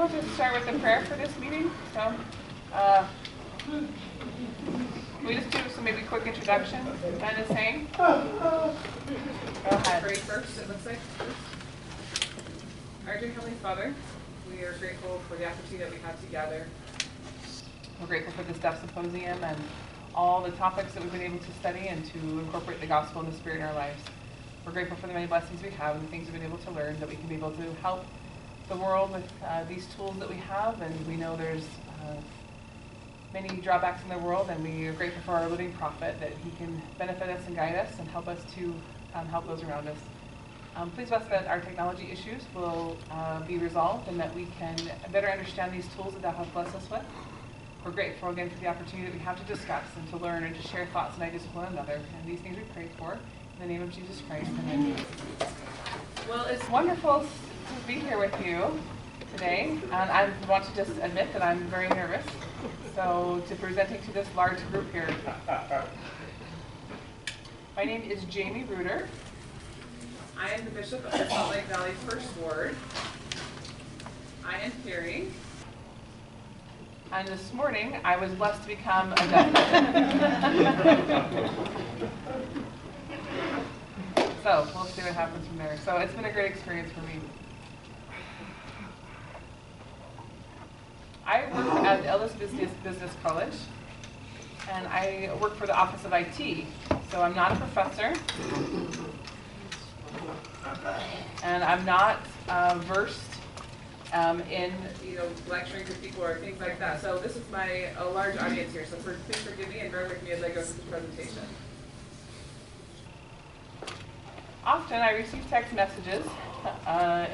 going to start with a prayer for this meeting. So, we just do some maybe quick introduction, kind of saying. Go ahead. Pray first, it looks like. Our dear Heavenly Father, we are grateful for the opportunity that we have to gather. We're grateful for this Deaf Symposium and all the topics that we've been able to study and to incorporate the gospel and the Spirit in our lives. We're grateful for the many blessings we have and the things we've been able to learn, that we can be able to help the world with these tools that we have. And we know there's many drawbacks in the world, and we are grateful for our living prophet, that he can benefit us and guide us and help us to help those around us. Please bless that our technology issues will be resolved and that we can better understand these tools that thou hast blessed us with. We're grateful again for the opportunity that we have to discuss and to learn and to share thoughts and ideas with one another. And these things we pray for in the name of Jesus Christ. Amen. Well, it's wonderful to be here with you today. And I want to just admit that I'm very nervous. So to presenting to this large group here. My name is Jamy Reudter. I am the Bishop of the Salt Lake Valley First Ward. I am hearing. And this morning, I was blessed to become a deaf. So we'll see what happens from there. So it's been a great experience for me. I work at the LDS Business College, and I work for the Office of IT. So I'm not a professor, and I'm not versed in lecturing to people or things like that. So this is a large audience here. So please forgive me and bear with me as I go through this presentation. Often I receive text messages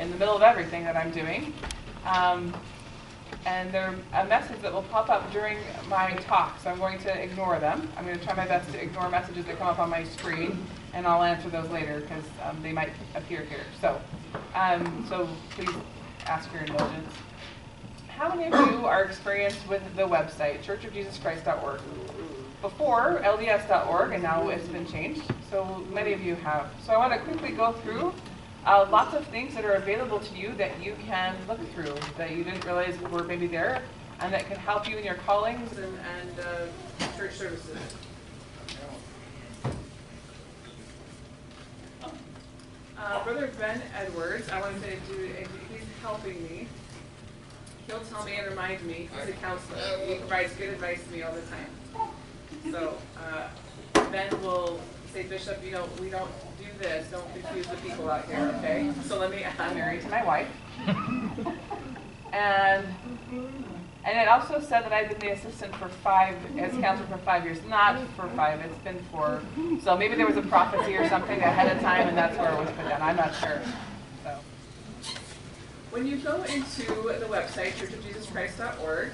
in the middle of everything that I'm doing. And they're a message that will pop up during my talk, so I'm going to ignore them. I'm going to try my best to ignore messages that come up on my screen, and I'll answer those later because they might appear here. So please ask for your indulgence. How many of you are experienced with the website, churchofjesuschrist.org? Before, LDS.org, and now it's been changed, so many of you have. So I want to quickly go through lots of things that are available to you that you can look through, that you didn't realize were maybe there, and that can help you in your callings and church services. Brother Ben Edwards, I want to say, he's helping me. He'll tell me and remind me. He's a counselor. He provides good advice to me all the time. So Ben will say, Bishop, we don't do this. Don't confuse the people out here, okay? So I'm married to my wife. and it also said that I've been the assistant as counselor for 5 years. Not for 5, it's been 4. So maybe there was a prophecy or something ahead of time, and that's where it was put down. I'm not sure. So when you go into the website, churchofjesuschrist.org,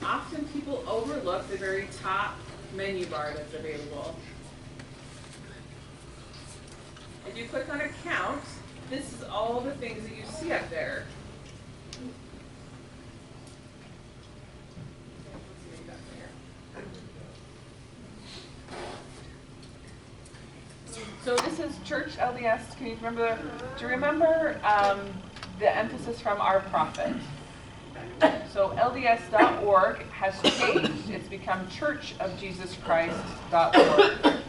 often people overlook the very top menu bar that's available. If you click on account, this is all the things that you see up there. So this is Church LDS. Do you remember the emphasis from our prophet? So LDS.org has changed. It's become churchofjesuschrist.org.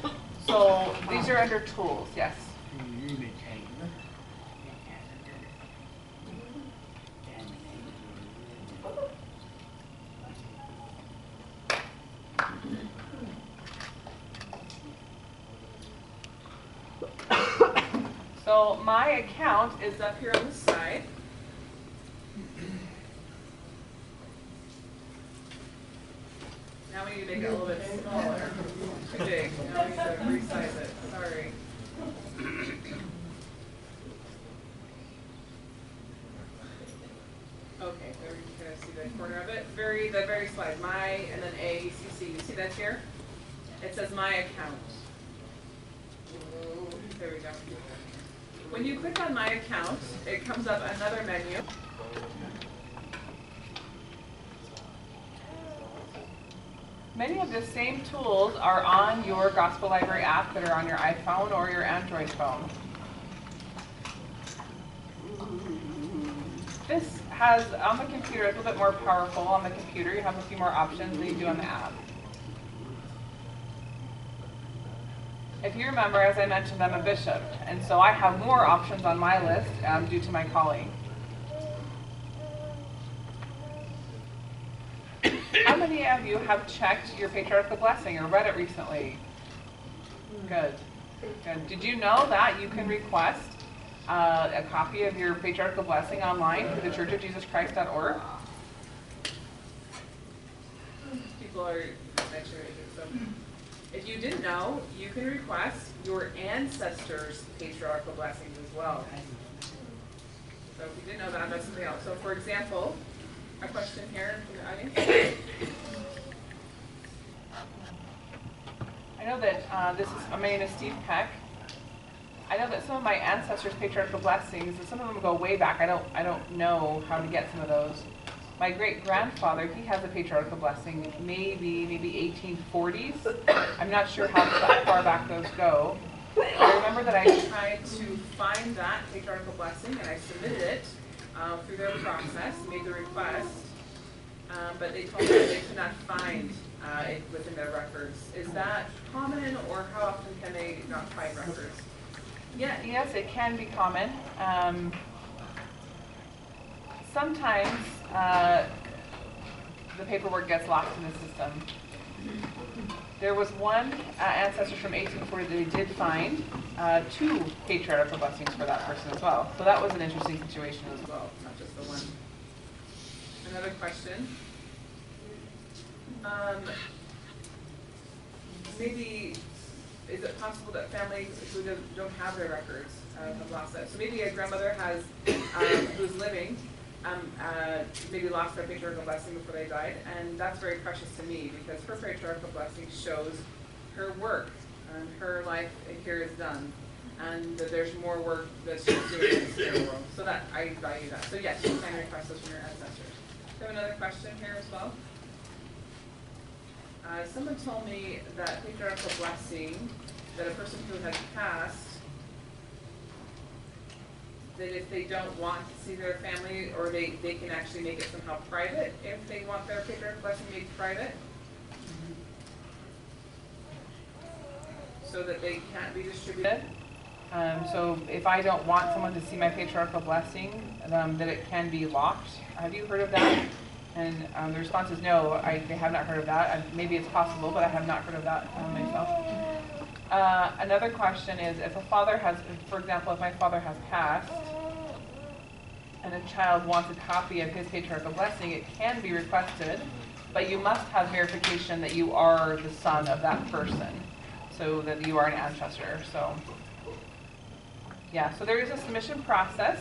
So these are under tools, yes. So my account is up here on the side. Now we need to make it a little bit smaller. Too big. Now we need to resize it. Sorry. Okay, there we can see the corner of it. The very slide. My and then ACC. You see that here? It says my account. There we go. When you click on my account, it comes up another menu. Many of the same tools are on your Gospel Library app that are on your iPhone or your Android phone. This has, on the computer, it's a little bit more powerful. On the computer, you have a few more options than you do on the app. If you remember, as I mentioned, I'm a bishop, and so I have more options on my list due to my calling. How many of you have checked your patriarchal blessing or read it recently? Good. Good. Did you know that you can request a copy of your patriarchal blessing online through the churchofjesuschrist.org? People are mentioning it. So if you didn't know, you can request your ancestors' patriarchal blessings as well. So if you didn't know that, that's something else. So for example, a question here from the audience. I know that my name is Steve Peck. I know that some of my ancestors' patriarchal blessings, and some of them go way back. I don't know how to get some of those. My great grandfather, he has a patriarchal blessing, maybe 1840s. I'm not sure how far back those go. I remember that I tried to find that patriarchal blessing, and I submitted it through their process, made the request, but they told me that they could not find it within their records. Is that common, or how often can they not find records? Yeah, yes, it can be common. Sometimes the paperwork gets lost in the system. There was one ancestor from 1840 that they did find 2 patriarchal blessings for that person as well. So that was an interesting situation as well. Not just the one. Another question. Maybe, is it possible that families who don't have their records have lost that? So maybe a grandmother has, who's living, maybe lost their patriarchal blessing before they died, and that's very precious to me because her patriarchal blessing shows her work and her life here is done, and that there's more work that she's doing in the spirit world. So that I value that. So yes, you can request this from your ancestors. We have another question here as well. Someone told me that patriarchal blessing, that a person who has passed, that if they don't want to see their family, or they can actually make it somehow private if they want their patriarchal blessing made private, so that they can't be distributed. So if I don't want someone to see my patriarchal blessing, that it can be locked. Have you heard of that? And the response is no, I have not heard of that. Maybe it's possible, but I have not heard of that myself. Another question is, if a father has, for example, if my father has passed and a child wants a copy of his patriarchal blessing, it can be requested, but you must have verification that you are the son of that person, so that you are an ancestor. So, yeah, so there is a submission process.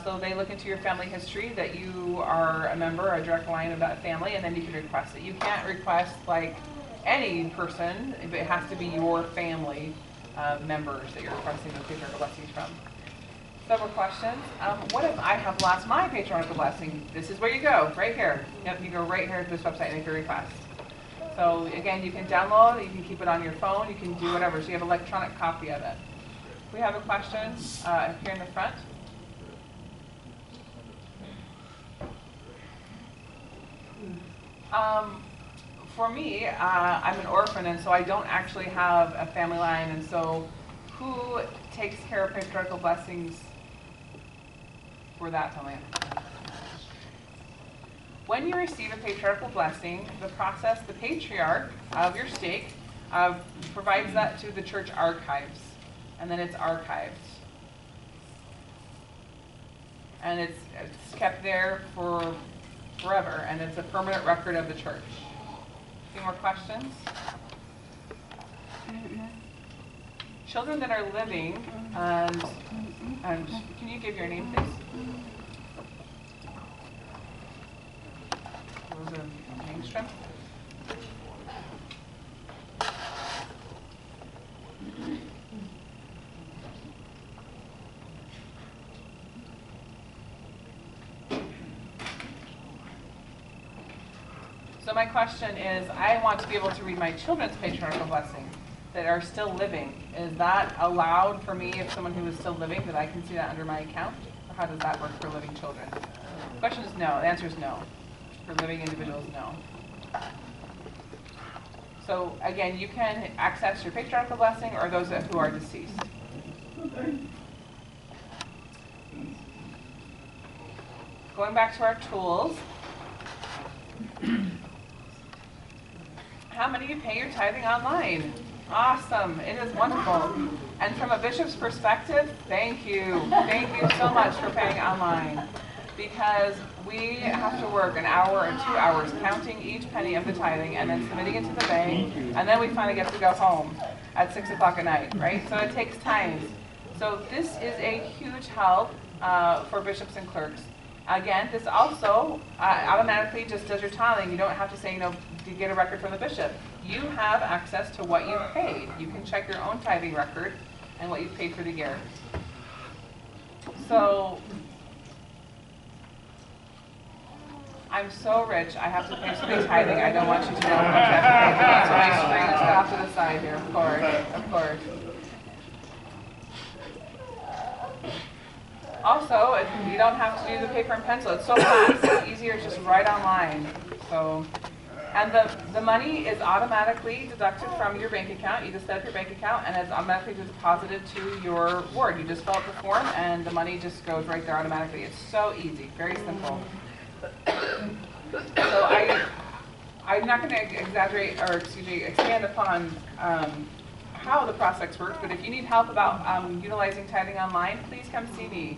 So they look into your family history, that you are a member, a direct line of that family, and then you can request it. You can't request like any person, but it has to be your family members that you're requesting the patriarchal blessings from. Several questions. What if I have lost my patriarchal blessing? This is where you go, right here. Yep, you go right here to this website and make your request. So again, you can download it, you can keep it on your phone, you can do whatever. So you have an electronic copy of it. We have a question here in the front. For me, I'm an orphan, and so I don't actually have a family line, and so who takes care of patriarchal blessings for that family? When you receive a patriarchal blessing, the process, the patriarch of your stake provides that to the church archives, and then it's archived. And it's kept there for forever, and it's a permanent record of the church. Any more questions? Children that are living, and can you give your name, please? Rosa Engstrom. So my question is, I want to be able to read my children's patriarchal blessing that are still living. Is that allowed for me if someone who is still living, that I can see that under my account? Or how does that work for living children? question is no. The answer is no. For living individuals, no. So again, you can access your patriarchal blessing or those who are deceased. Going back to our tools. How many of you pay your tithing online? Awesome. It is wonderful. And from a bishop's perspective, thank you. Thank you so much for paying online. Because we have to work an hour or 2 hours counting each penny of the tithing and then submitting it to the bank, and then we finally get to go home at 6 o'clock at night, right? So it takes time. So this is a huge help for bishops and clerks. Again, this also automatically just does your tithing. You don't have to say, to get a record from the bishop. You have access to what you've paid. You can check your own tithing record and what you've paid for the year. So I'm so rich, I have to pay for the tithing. I don't want you to know how much I have to pay. So my screen is off to the side here, of course. Also, you don't have to do the paper and pencil. It's so fast. It's easier just write online. So, and the money is automatically deducted from your bank account. You just set up your bank account, and it's automatically deposited to your ward. You just fill out the form, and the money just goes right there automatically. It's so easy, very simple. So I'm not going to exaggerate or expand upon how the process works, but if you need help about utilizing tithing online, please come see me.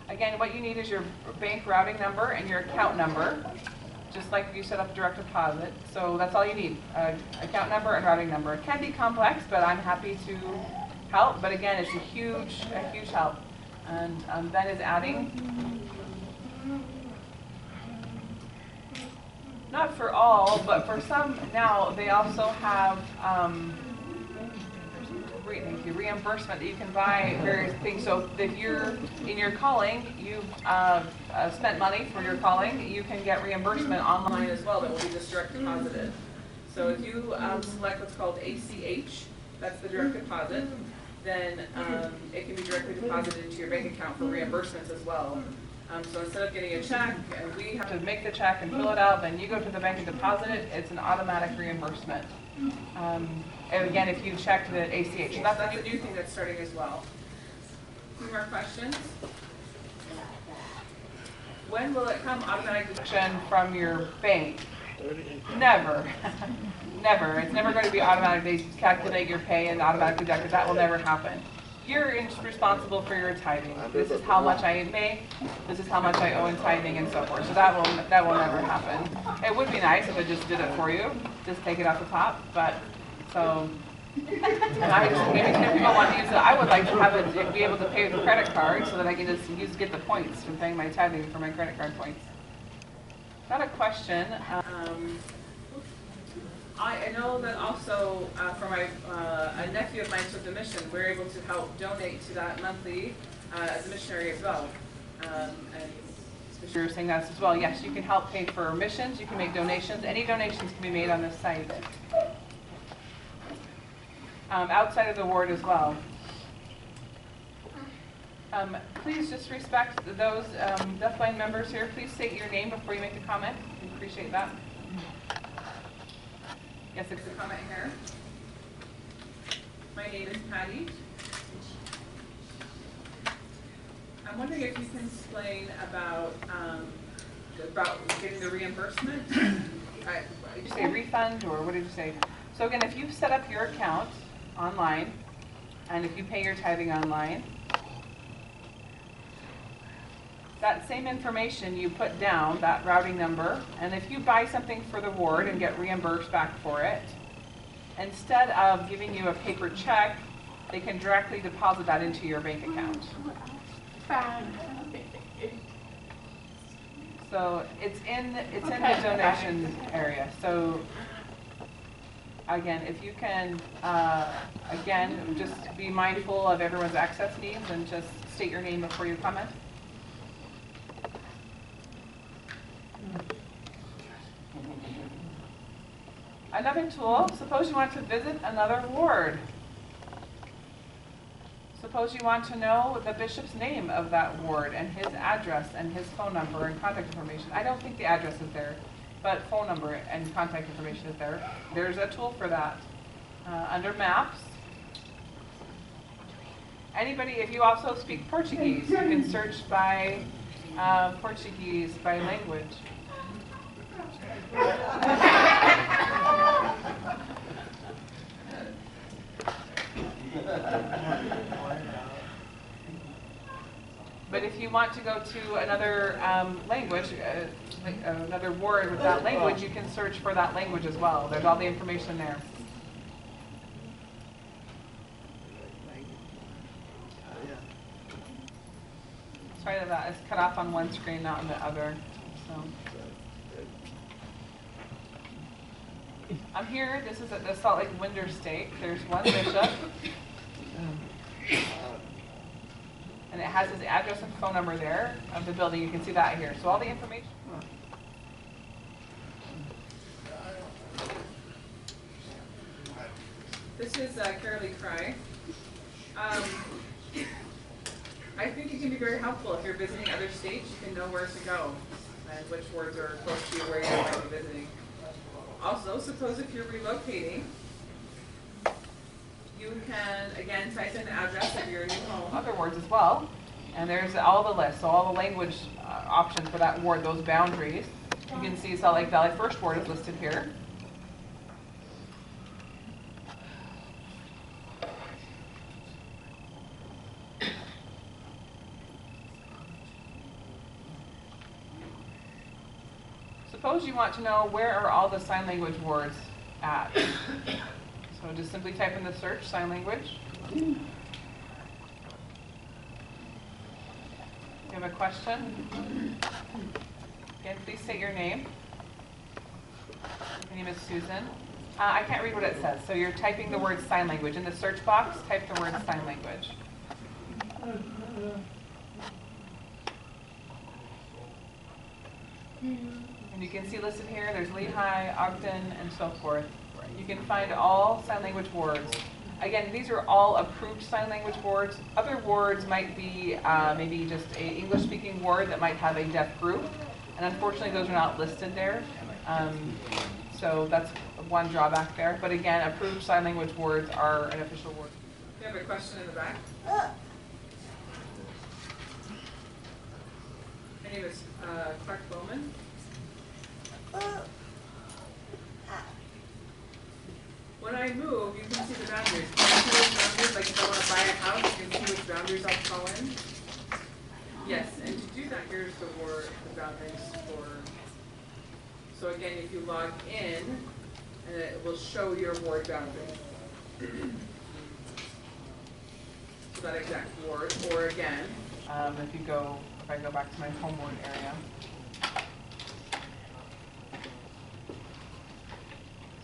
Again, what you need is your bank routing number and your account number, just like you set up direct deposit. So that's all you need, account number and routing number. It can be complex, but I'm happy to help. But again, it's a huge help. And Ben is adding, not for all, but for some now, they also have reimbursement that you can buy various things. So if you're in your calling, you've spent money for your calling, you can get reimbursement online as well that will be just direct deposited. So if you select what's called ACH, that's the direct deposit, then it can be directly deposited into your bank account for reimbursements as well. So instead of getting a check and we have to make the check and fill it out, then you go to the bank and deposit it, it's an automatic reimbursement. And again, if you check the ACH. So that's a new thing that's starting as well. Any more questions? When will it come automatic deduction from your bank? Never. Never. It's never going to be automatic. They calculate your pay and automatically deduct it. That will never happen. You're responsible for your tithing. This is how much I make. This is how much I owe in tithing and so forth. So that will never happen. It would be nice if it just did it for you. Just take it off the top. But so, and I just maybe if people want to use it, I would like to have it be able to pay with a credit card so that I can just get the points from paying my tithing for my credit card points. Got a question. I know that also for a nephew of mine with the mission, we're able to help donate to that monthly as a missionary as well. And you're saying that as well. Yes, you can help pay for missions. You can make donations. Any donations can be made on this site. Outside of the ward as well. Please just respect those deafblind members here. Please state your name before you make a comment. We appreciate that. Yes, it's a comment here. My name is Patty. I'm wondering if you can explain about getting the reimbursement. Did you say refund or what did you say? So again, if you've set up your account online, and if you pay your tithing online, that same information you put down, that routing number, and if you buy something for the ward and get reimbursed back for it, instead of giving you a paper check, they can directly deposit that into your bank account. So it's in the donation area. So again, if you can, again, just be mindful of everyone's access needs and just state your name before you comment. Another tool, suppose you want to visit another ward. Suppose you want to know the bishop's name of that ward and his address and his phone number and contact information. I don't think the address is there, but phone number and contact information is there. There's a tool for that. Under maps, anybody, if you also speak Portuguese, you can search by Portuguese by language. But if you want to go to another language, another word with that language, you can search for that language as well. There's all the information there. Sorry that it's cut off on one screen, not on the other. So. I'm here. This is at the Salt Lake Winder Stake. There's one bishop. And it has his address and phone number there of the building. You can see that here. So all the information. This is Carolee Cry. I think it can be very helpful if you're visiting other states. You can know where to go and which wards are close to you where you might be visiting. Also, suppose if you're relocating, you can, again, type in the address of your new home. Other wards as well. And there's all the lists, so all the language options for that ward, those boundaries. You can see Salt Lake Valley First Ward is listed here. Suppose you want to know where are all the sign language wards at. So just simply type in the search, sign language. You have a question? Again, please state your name. My name is Susan. I can't read what it says, so you're typing the word sign language. In the search box, type the word sign language. And you can see listed here, there's Lehigh, Ogden, and so forth. You can find all sign language wards. Again, these are all approved sign language wards. Other wards might be maybe just a English-speaking ward that might have a deaf group. And unfortunately, those are not listed there. So that's one drawback there. But again, approved sign language wards are an official ward. You have a question in the back? My name is Clark Bowman. When I move, you can see the boundaries. Can you see those boundaries? Like if I want to buy a house, you can see which boundaries I'll fall in. Yes, and to do that, here's the boundaries for. So again, if you log in, and it will show your ward boundaries. So that exact ward, or again. If I go back to my home ward area.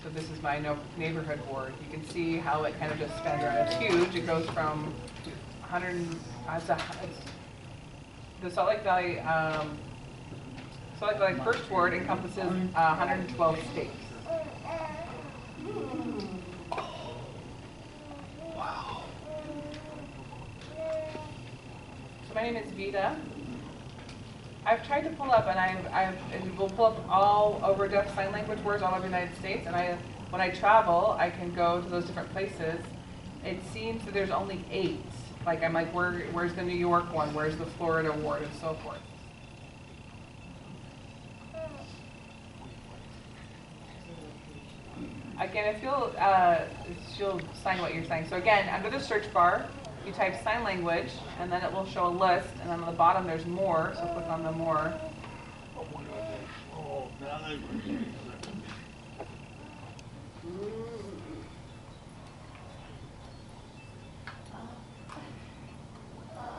So this is my neighborhood ward. You can see how it kind of just spans around. It's huge. It goes from 100. The Salt Lake Valley First Ward encompasses 112 states. Wow. So my name is Vita. I've tried to pull up, and it will pull up all over deaf sign language words all over the United States. And when I travel, I can go to those different places. It seems that there's only 8. Like I'm like, where's the New York one? Where's the Florida ward, and so forth. Again, if she'll sign what you're saying. So again, under the search bar, you type sign language, and then it will show a list, and then on the bottom there's more, so click on the more.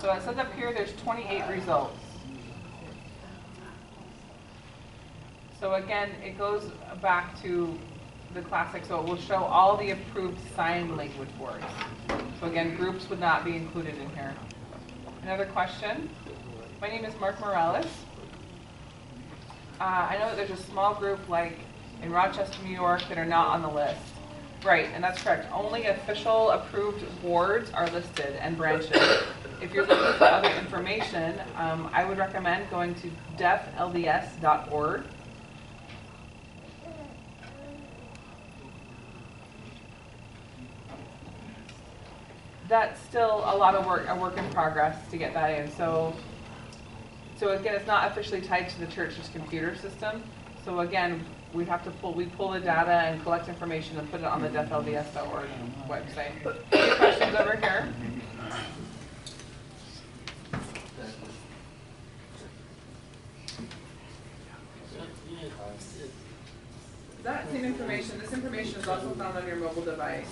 So it says up here there's 28 results. So again, it goes back to the classic, so it will show all the approved sign language words. So again, groups would not be included in here. Another question. My name is Mark Morales. I know that there's a small group like in Rochester, New York that are not on the list. Right, and that's correct. Only official approved boards are listed and branches. If you're looking for other information, I would recommend going to deflds.org. That's still a lot of work, a work in progress to get that in. So again, it's not officially tied to the church's computer system. So again, we pull the data and collect information and put it on the deflds.org website. Any questions over here? That same information, this information is also found on your mobile device.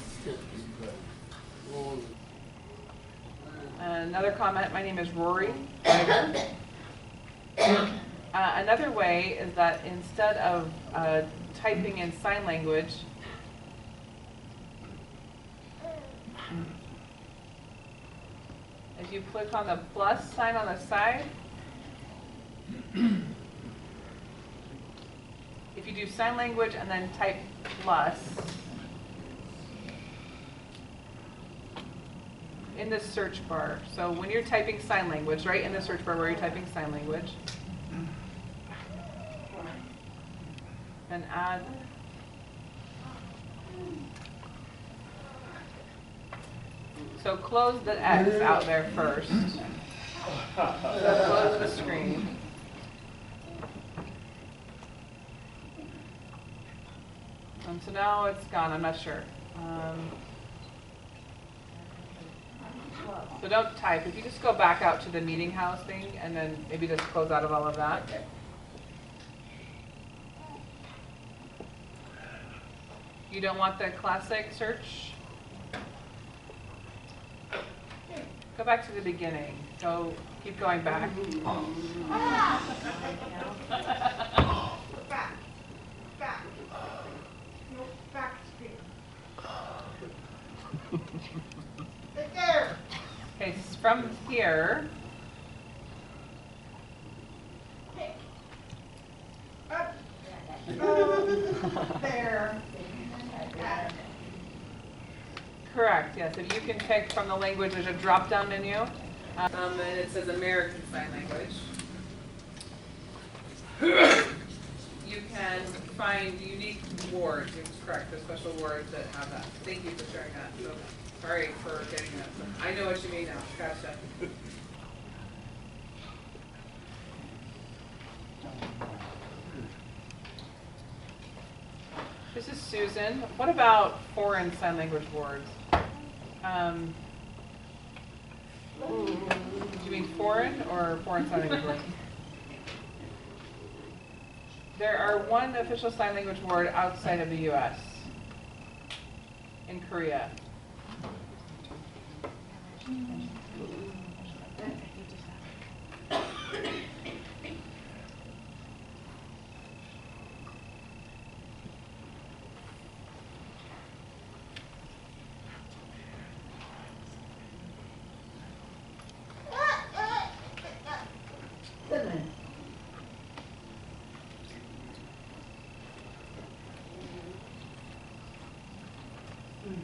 Another comment, my name is Rory. Another way is that instead of typing in sign language, if you click on the plus sign on the side, if you do sign language and then type plus, in the search bar. So when you're typing sign language, right in the search bar where you're typing sign language, and add so close the X out there first. So close the screen. And so now it's gone, I'm not sure. So don't type. If you just go back out to the meeting house thing and then maybe just close out of all of that. You don't want the classic search? Go back to the beginning. Keep going back. Okay, from here, there. correct, yes. If you can pick from the language, there's a drop-down menu. And it says American Sign Language. You can find unique words, it's correct, the special words that have that. Thank you for sharing that. So, sorry for getting that. I know what you mean now. Gotcha. This is Susan. What about foreign sign language words? Do you mean foreign or foreign sign language words? There are one official sign language word outside of the U.S. in Korea.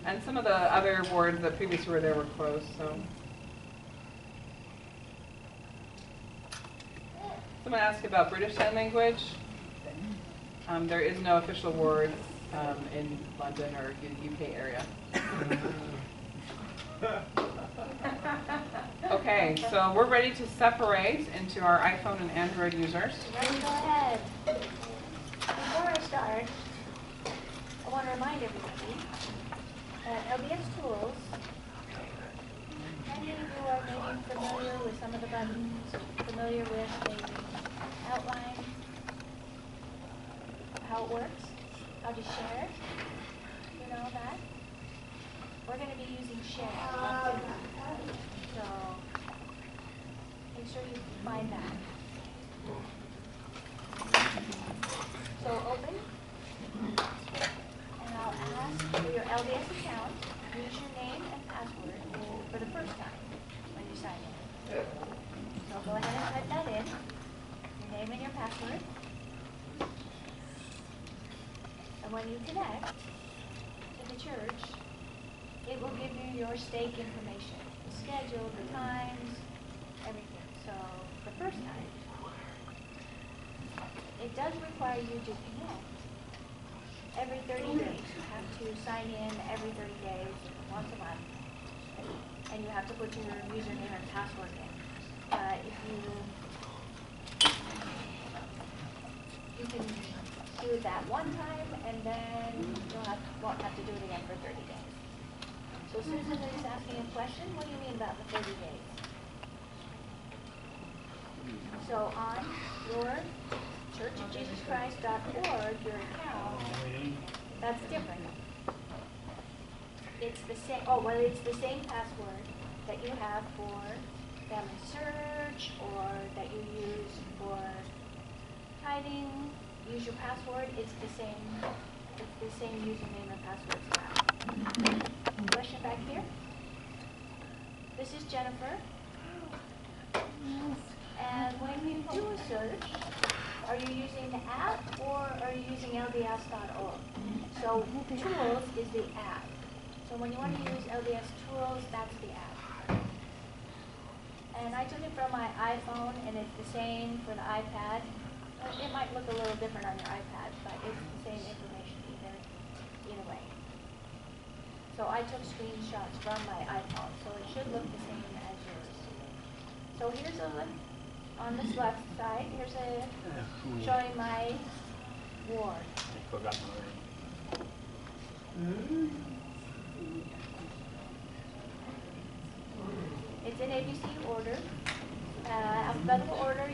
And some of the other words that previously were there were closed, so. Someone asked about British Sign Language. There is no official word in London or UK area. Okay, so we're ready to separate into our iPhone and Android users. Ready, go ahead. Before I start, I want to remind everybody that LDS Tools, many of you are maybe familiar with some of the buttons, familiar with the outline, how it works, how to share, you know that. We're going to be using share. So make sure you find that. So open, and I'll ask for your LDS account. Use your name and password for the first time when you sign in. So go ahead and type that in, your name and your password. And when you connect to the church, will give you your stake information, the schedule, the times, everything. So the first time, it does require you to connect every 30 days. You have to sign in every 30 days, once a month, and you have to put your username and password in. If you can do that one time, and then won't have to do it again for 30 days. So Susan is asking a question. What do you mean about the 30 days? So on your churchofjesuschrist.org, your account, that's different. It's the same. Oh, well, it's the same password that you have for Family Search, or that you use for tithing. Use your password. It's the same. It's the same username and password style. Question back here. This is Jenefer. And when you do a search, are you using the app or are you using LDS.org? So Tools is the app. So when you want to use LDS Tools, that's the app. And I took it from my iPhone, and it's the same for the iPad. It might look a little different on your iPad, but it's the same information either way. So I took screenshots from my iPhone, so it should look the same as yours. So here's on this left side, here's showing my ward. It's in ABC order, alphabetical order.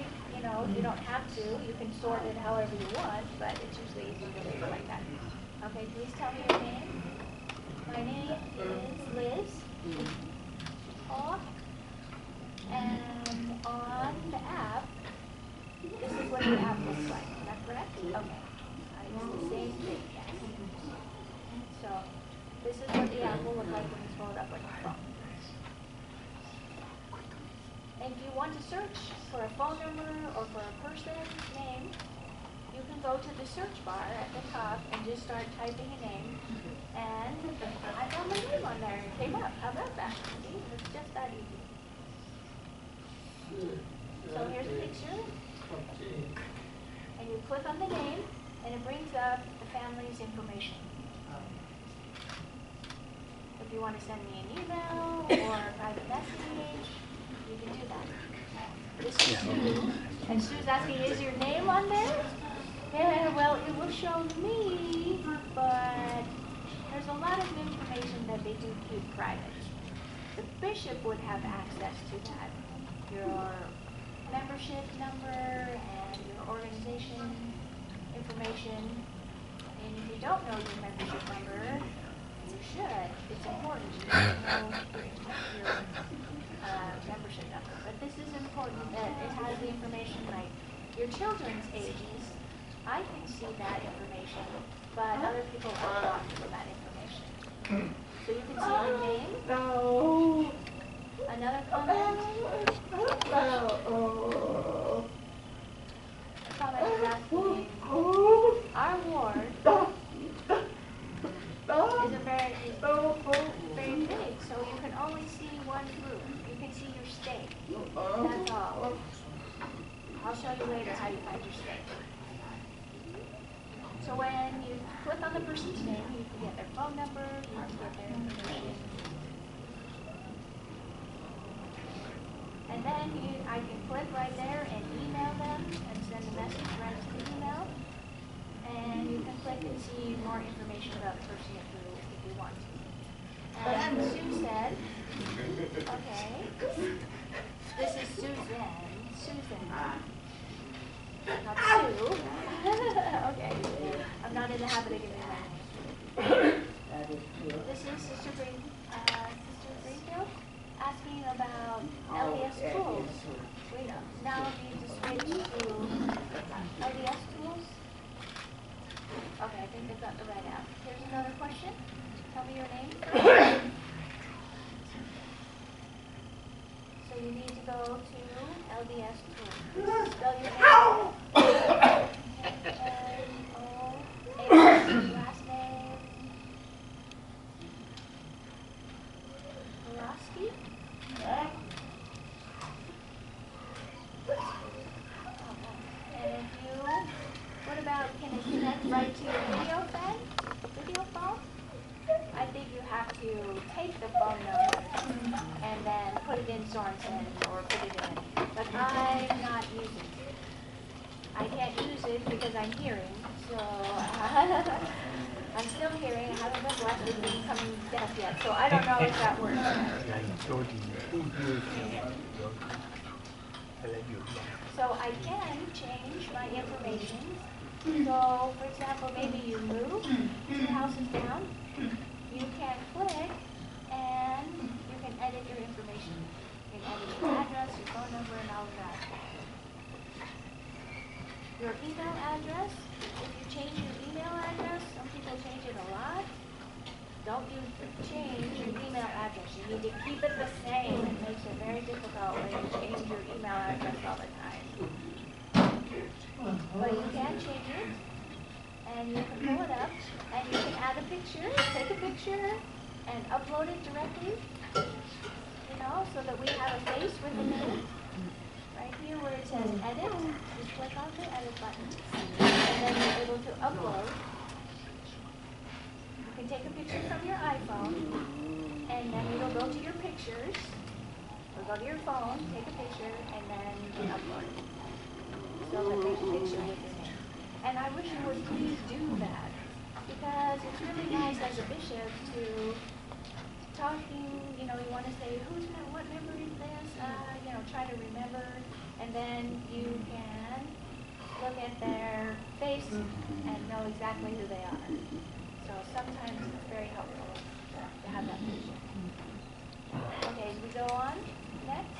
You don't have to. You can sort it however you want, but it's usually easier to do it like that. Okay, please tell me your name. My name is Liz. And on the app, this is what the app looks like. Is that correct? Okay. It's the same thing, yes. So this is what the app will look like when it's rolled up on your phone. And if you want to search for a phone number or for a person's name, you can go to the search bar at the top and just start typing a name. And I found my name on there and it came up. How about that? See, it's just that easy. So here's a picture. And you click on the name and it brings up the family's information. If you want to send me an email or a private message, you can do that. This is Sue. And Sue's asking, is your name on there? Yeah, well, it will show me, but there's a lot of information that they do keep private. The bishop would have access to that. Your membership number and your organization information. And if you don't know your membership number, you should. It's important to know your membership number. But this is important that it has the information like your children's ages. I can see that information, but other people are blocked from that information. So you can see your name. Another comment. A comment is asking, our ward is very big, so you can only see one group. You can see your state. That's all. I'll show you later how you find your state. So when you click on the person's name, you can get their phone number, you can get their information. And then I can click right there and email them and send a message right to the email. And you can click and see more information about the person if you want to. And Sue said, okay, this is Susan. Not Sue. Okay. I'm not in the habit of giving that name. This is Sister Greenfield asking about LDS Tools. We now need to switch to LDS Tools. Okay, I think they've got the right app. Here's another question. Tell me your name. So you need to go to LDS Tools. Spell your name. N-O-A, last name. Ski. And if you, what about, can it connect right to your video phone? I think you have to take the phone number and then put it in Sorensen or put it in. But I'm not using it. I can't use it because I'm hearing, so I'm still hearing. I haven't been blessed with becoming deaf yet, so I don't know if that works. So I can change my information. So, for example, maybe you move 2 houses down. You can click and you can edit your information. You can edit your address, your phone number, and all of that. Your email address, if you change your email address, some people change it a lot. Don't you change your email address. You need to keep it the same. It makes it very difficult when you change your email address all the time. But you can change it, and you can pull it up, and you can add a picture, take a picture, and upload it directly, you know, so that we have a face with the name. Right here where it says edit, just click on the edit button, and then you're able to upload. You can take a picture from your iPhone, and then it'll go to your pictures. It'll go to your phone, take a picture, and then you can upload it. So that there's a picture with your name. And I wish you would please do that, because it's really nice as a bishop to talking, you know, you want to say, what member is this? You know, try to remember, and then you can look at their face and know exactly who they are. So sometimes it's very helpful to have that picture. Okay, as we go on, next.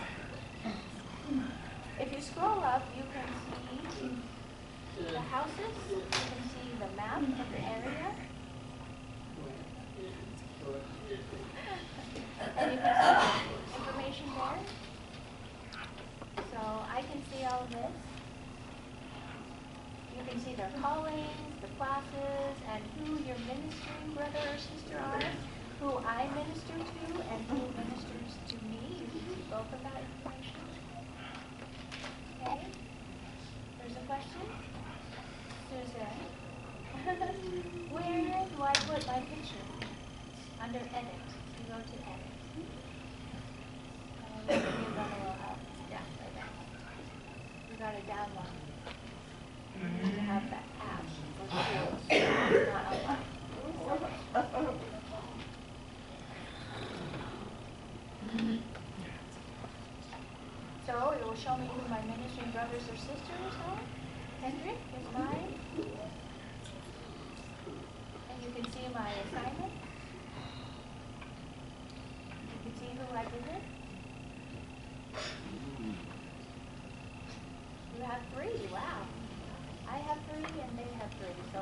If you scroll up, you can see the houses, you can see the map of the area. And you can see information there. So I can see all of this. You can see their callings, the classes, and who your ministering brother or sister are, who I minister to, and who ministers to me. You can see both of that information. Okay? There's a question? Susan? Where do I put my picture? Under edit. You go to edit. Give that a little help. Yeah, right there. You got to download. You have that app. It's not online. So it will show me who my ministering brothers or sisters are. Hendrik is mine. And you can see my assignment. You can see who I visit. You have 3, wow. I have 3 and they have 3, so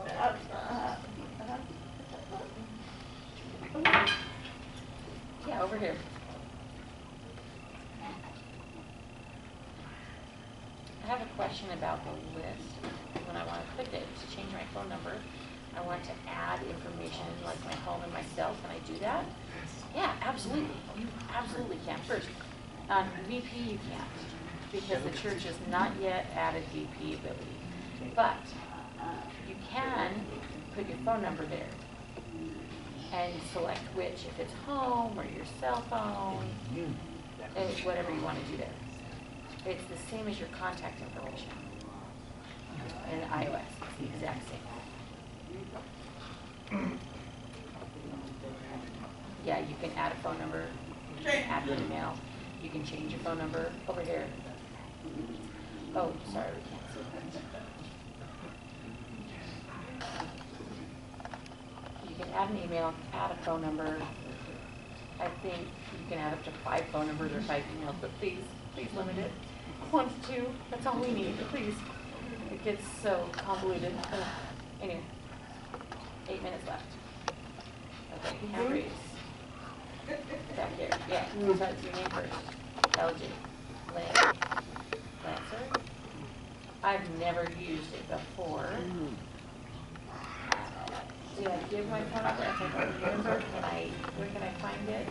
yeah, over here. I have a question about the list. When I want to click it to change my phone number, I want to add information like my home and myself. Can I do that? Yeah, absolutely. You absolutely can. First, on VP you can't, because the church has not yet added VP ability. But you can put your phone number there and select which, if it's home or your cell phone, whatever you want to do there. It's the same as your contact information in iOS. It's the exact same. Yeah, you can add a phone number, you can add an email, you can change your phone number over here. Oh, sorry, we can't see that. You can add an email, add a phone number. I think you can add up to 5 phone numbers or 5 emails, but please limit it. 1 to 2, that's all we need, please. It gets so convoluted. Anyway, 8 minutes left. Okay, hand raise. Back here, yeah, so it's your name first. LG. Lancer. I've never used it before. Did I give my phone number? I think I remember. Where can I find it?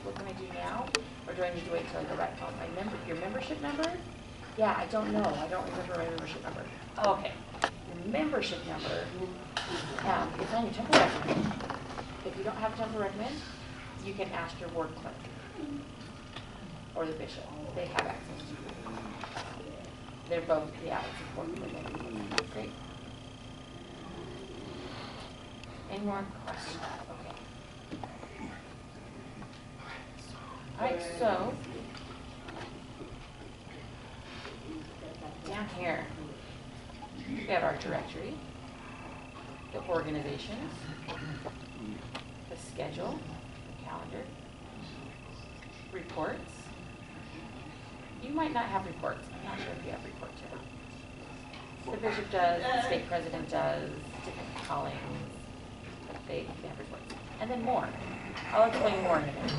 What can I do now? now? Or do I need to wait till I go back home? Your membership number? Yeah, I don't know. I don't remember my membership number. Oh, okay. Your membership number, it's only temple recommend. If you don't have temple recommend, you can ask your ward clerk or the bishop. They have access to you. They're both, yeah, it's important for them. Great. Any more questions? Okay. All right, so down here, we have our directory, the organizations, the schedule, the calendar, reports. You might not have reports. I'm not sure if you have reports yet. The bishop does, the stake president does, different callings. They have reports. And then more. I'll explain more in a minute.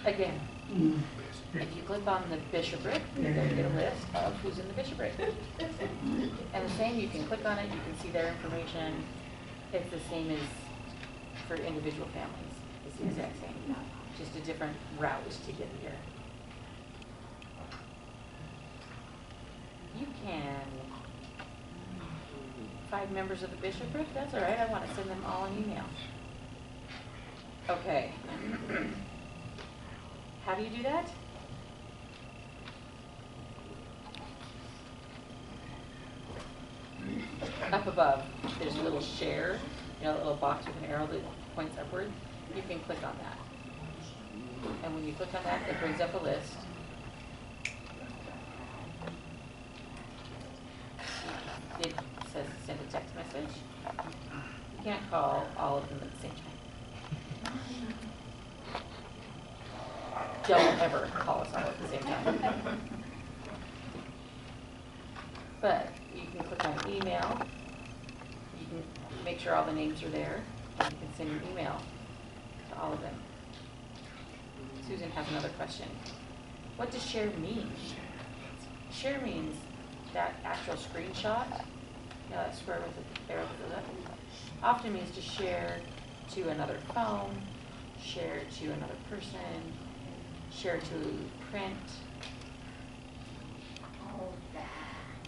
Again, if you click on the bishopric, you're going to get a list of who's in the bishopric. And the same, you can click on it, you can see their information. It's the same as for individual families. It's the exact same, just a different route to get here. You can find members of the bishopric. That's all right. I want to send them all an email. Okay. How do you do that? Up above, there's a little share, a little box with an arrow that points upward. You can click on that. And when you click on that, it brings up a list. It says send a text message. You can't call all of them at the same time. Don't ever call us all at the same time. But you can click on email. You can make sure all the names are there. And you can send an email to all of them. Susan has another question. What does share mean? Share means that actual screenshot, that square with the arrow that goes up, often means to share to another phone, share to another person, share to print.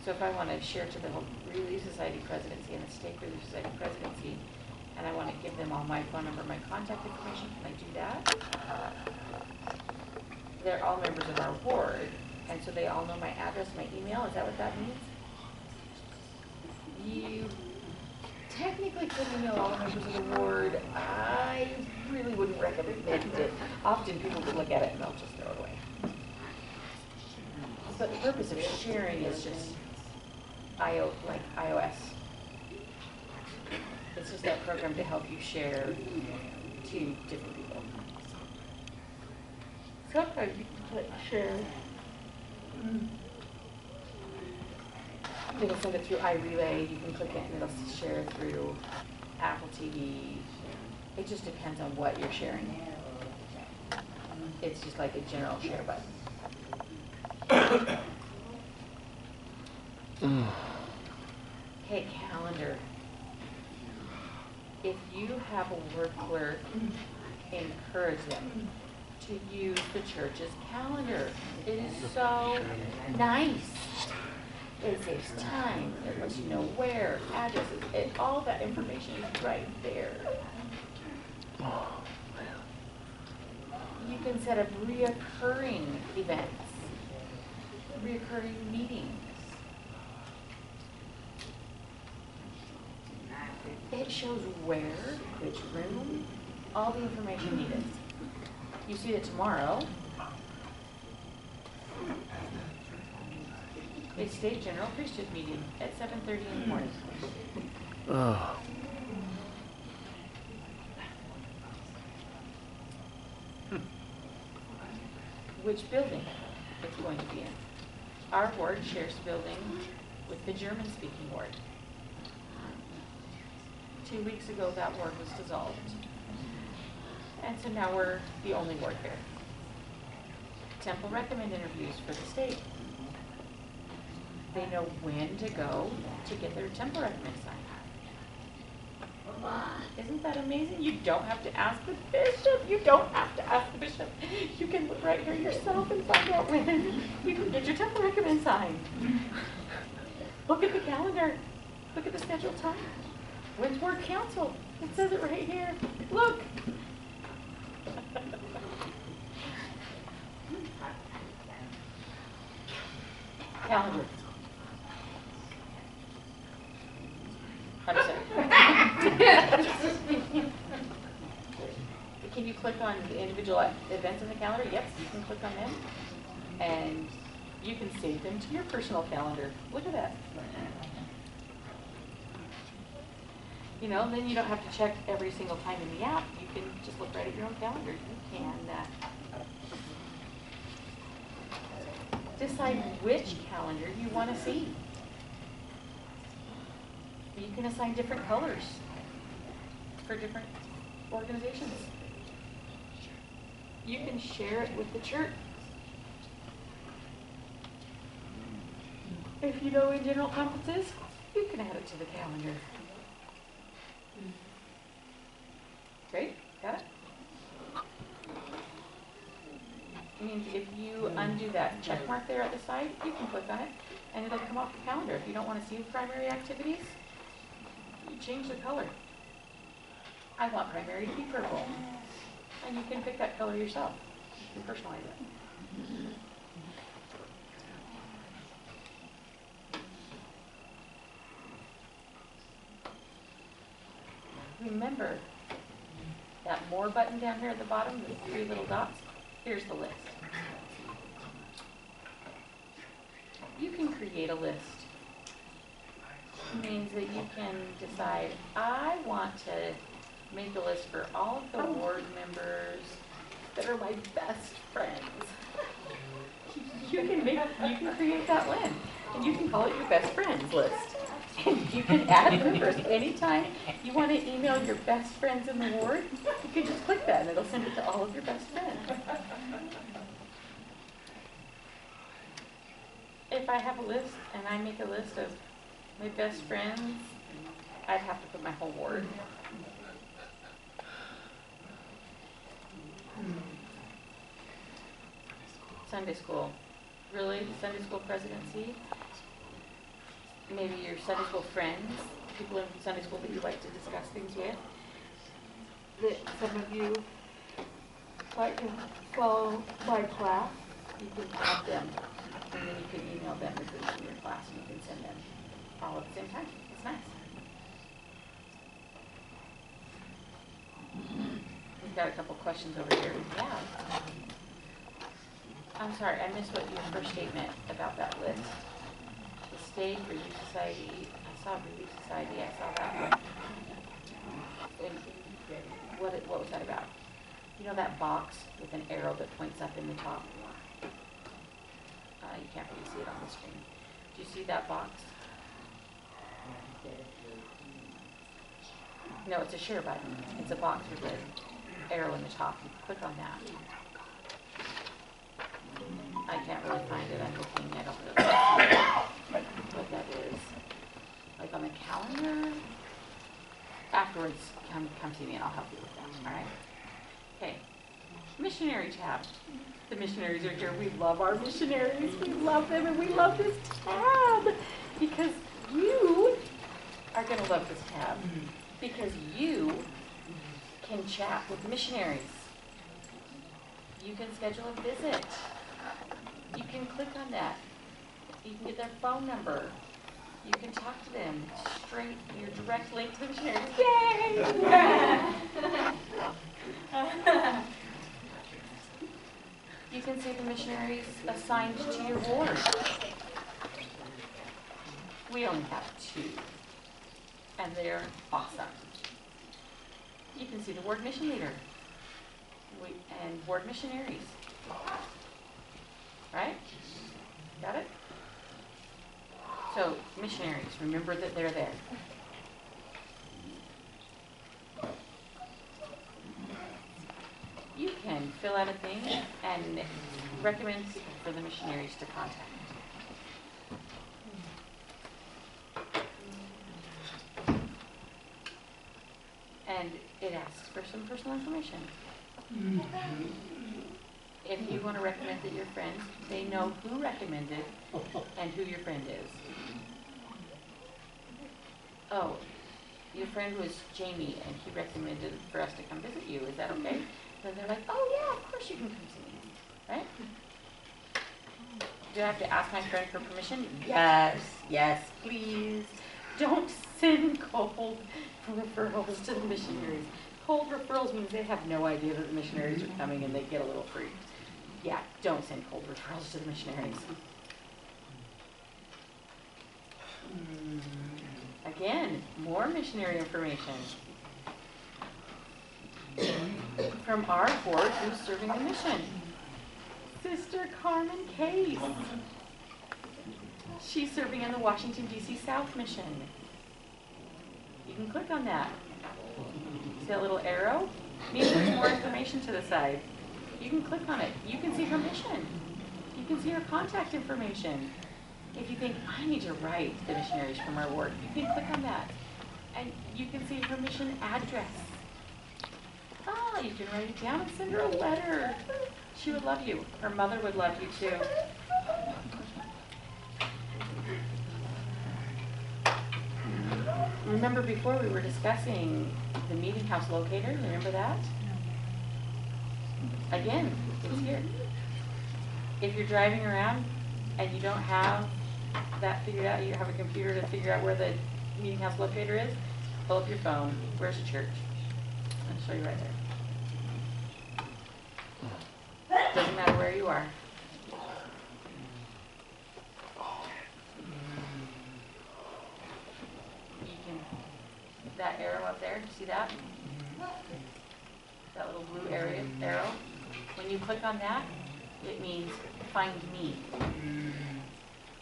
So if I want to share to the whole Relief Society presidency and the Stake Relief Society presidency, and I want to give them all my phone number, my contact information, can I do that? They're all members of our ward, and so they all know my address, my email. Is that what that means? You technically could email all the members of the ward. I really wouldn't recommend it. Often people would look at it and they'll just throw it away. But the purpose of sharing is just like iOS. It's just that program to help you share to different people. Sometimes you can click share. It'll send it through iRelay. You can click it and it'll share through Apple TV. It just depends on what you're sharing. It's just like a general share button. Okay, calendar. If you have a word clerk, encourage them to use the church's calendar. It is so nice. It saves time. It lets you know where, addresses, all that information is right there. You can set up reoccurring events, reoccurring meetings. It shows where, which room, all the information needed. You see that tomorrow, a state general priesthood meeting at 7:30 in the morning. Oh. Which building it's going to be in. Our ward shares the building with the German-speaking ward. 2 weeks ago, that ward was dissolved. And so now we're the only ward here. Temple recommend interviews for the state. They know when to go to get their temple recommend signed. Isn't that amazing? You don't have to ask the bishop. You don't have to ask the bishop. You can look right here yourself and find out when you can get your temple recommend signed. Look at the calendar. Look at the scheduled time. When's word council? It says it right here. Look. Calendar. I'm sorry. Can you click on the individual events in the calendar? Yes, you can click on them. And you can save them to your personal calendar. Look at that. You know, then you don't have to check every single time in the app. You can just look right at your own calendar. You can decide which calendar you want to see. You can assign different colors for different organizations. You can share it with the church. If you know in general conferences, you can add it to the calendar. Great, got it? It means if you undo that check mark there at the side, you can click on it and it'll come off the calendar. If you don't want to see the primary activities, you change the color. I want primary to be purple. And you can pick that color yourself. You can personalize it. Remember that more button down here at the bottom, the 3 little dots, here's the list. You can create a list. It means that you can decide, I want to make a list for all of the ward members that are my best friends. You can create that list, and you can call it your best friends list. And you can add members anytime you want to email your best friends in the ward. You can just click that, and it'll send it to all of your best friends. If I have a list and I make a list of my best friends, I'd have to put my whole ward. Sunday school. Really? Sunday school presidency? Maybe your Sunday school friends, people in Sunday school that you like to discuss things with. That some of you like to follow my class. You can add them, and then you can email them if it's in your class, and you can send them all at the same time. It's nice. We've got a couple questions over here. Yeah. I'm sorry, I missed what your first statement about that list. The State Review Society, I saw Review Society, I saw that one. And what was that about? You know that box with an arrow that points up in the top? You can't really see it on the screen. Do you see that box? No, it's a share button. It's a box with an arrow in the top. You click on that. I can't really find it. I'm looking. I don't know what that is. Like on the calendar? Afterwards, come see me and I'll help you with that. All right? Okay. Missionary tab. The missionaries are here. We love our missionaries. We love them, and we love this tab because you are going to love this tab because you can chat with missionaries. You can schedule a visit. You can click on that. You can get their phone number. You can talk to them straight, your direct link to the missionaries. Yay! You can see the missionaries assigned to your ward. We only have 2, and they're awesome. You can see the ward mission leader and ward missionaries. Right? Got it? So, missionaries, remember that they're there. You can fill out a thing and recommend people for the missionaries to contact. And it asks for some personal information. If you want to recommend that your friends, they know who recommended and who your friend is. Oh, your friend was Jamie and he recommended for us to come visit you. Is that okay? Then they're like, oh yeah, of course you can come see me. Right? Do I have to ask my friend for permission? Yes, yes, please. Don't send cold referrals to the missionaries. Cold referrals means they have no idea that the missionaries are coming and they get a little freaked. Yeah, don't send cold referrals to the missionaries. Again, more missionary information. From our board who's serving the mission. Sister Carmen Case. She's serving in the Washington, D.C. South Mission. You can click on that. See that little arrow? Maybe there's more information to the side. You can click on it. You can see her mission. You can see her contact information. If you think, I need to write the missionaries from our ward, you can click on that. And you can see her mission address. Ah, you can write it down and send her a letter. She would love you. Her mother would love you too. Remember before we were discussing the meeting house locator? Remember that? Again, it's here. If you're driving around and you don't have that figured out, you have a computer to figure out where the meeting house locator is, pull up your phone. Where's the church? I'll show you right there. Doesn't matter where you are. You can, that arrow up there, see that? That little blue arrow. When you click on that, it means find me.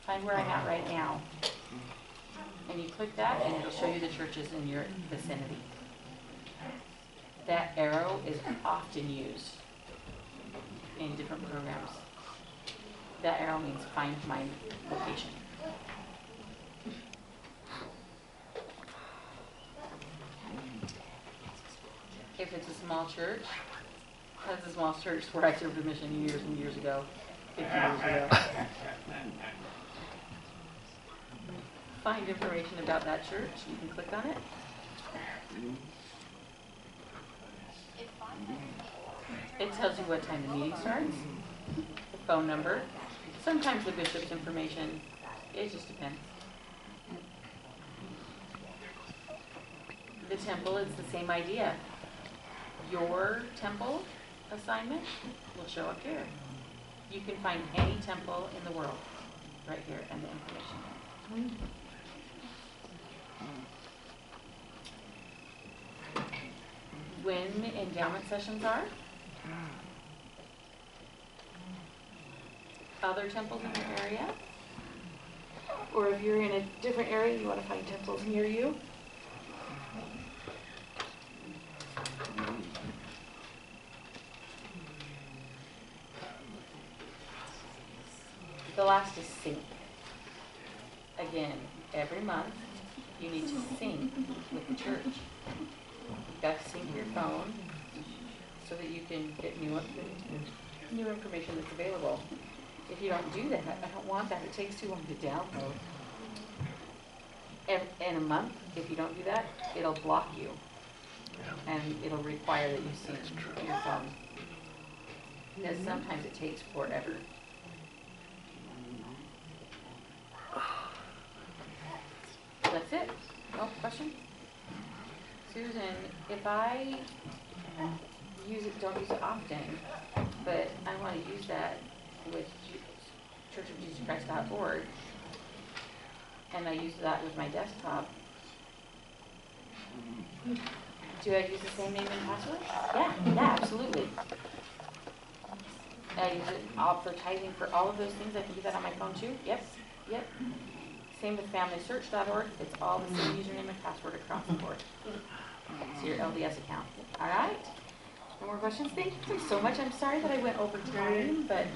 Find where I'm at right now. And you click that and it'll show you the churches in your vicinity. That arrow is often used in different programs. That arrow means find my location. If it's a small church, that's a small church where I served a mission years and years ago, 50 years ago. Find information about that church, you can click on it. It tells you what time the meeting starts, the phone number, sometimes the bishop's information. It just depends. The temple is the same idea. Your temple assignment will show up here. You can find any temple in the world right here and the information. When endowment sessions are, other temples in your area, or if you're in a different area, you want to find temples near you. The last is sync. Again, every month you need to sync with the church. You've got to sync your phone so that you can get new information that's available. If you don't do that, I don't want that. It takes too long to download. In a month, if you don't do that, it'll block you. And it'll require that you sync your phone. Because sometimes it takes forever. That's it. Oh, question? Susan, if I don't use it often, but I want to use that with churchofjesuschrist.org, and I use that with my desktop, do I use the same name and password? Yeah, absolutely. I use it for tithing for all of those things. I can do that on my phone too. Yep. Same with familysearch.org. It's all the same username and password across the board. It's your LDS account. All right. No more questions? Thank you so much. I'm sorry that I went over time, but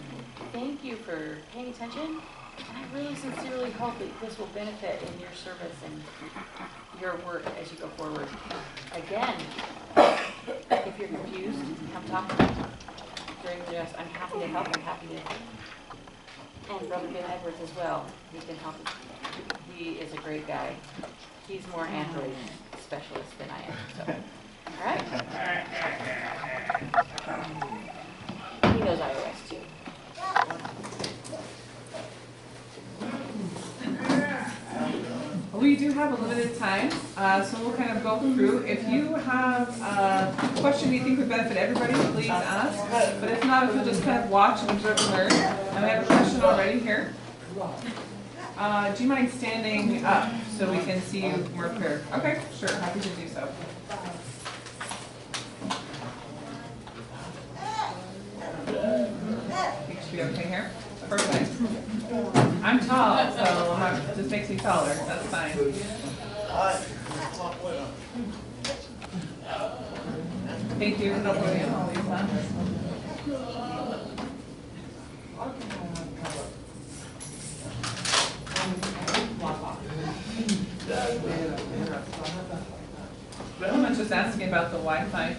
thank you for paying attention. And I really sincerely hope that this will benefit in your service and your work as you go forward. Again, if you're confused, come talk to me during this. I'm happy to help. I'm happy to. And Brother Ben Edwards as well. He can help. He is a great guy. He's more Android specialist than I am. So, all right. He knows iOS too. We do have a limited time, so we'll kind of go through. If you have a question you think would benefit everybody, please ask. But if not, if you'll just kind of watch and observe and learn. And we have a question already here. Do you mind standing up so we can see you more clear? Okay, sure, happy to do so. Think should be okay here? Perfect. I'm tall, so it just makes me taller. That's fine. Thank you. No problem. I'll leave that. Someone's just asking about the Wi-Fi.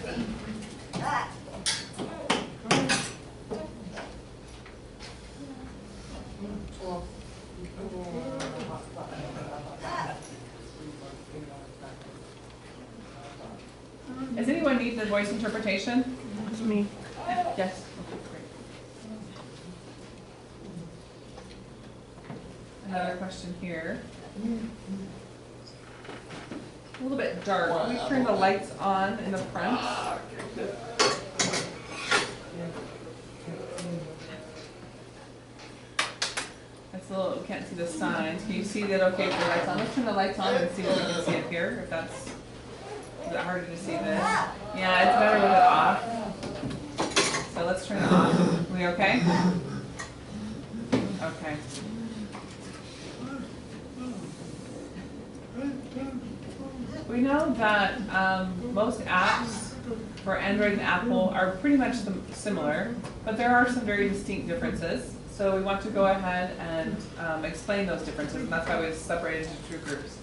Does anyone need the voice interpretation? It's me. Yes. Okay, great. Another question here. A little bit dark. Can we turn the lights on in the front? That's a little, we can't see the signs. Can you see that okay for the lights on? Let's turn the lights on and see if we can see it here, if that's, is it harder to see this? Yeah, it's better with it off. So let's turn it off. Are we okay? Okay. We know that most apps for Android and Apple are pretty much similar, but there are some very distinct differences. So we want to go ahead and explain those differences, and that's why we separated into two groups.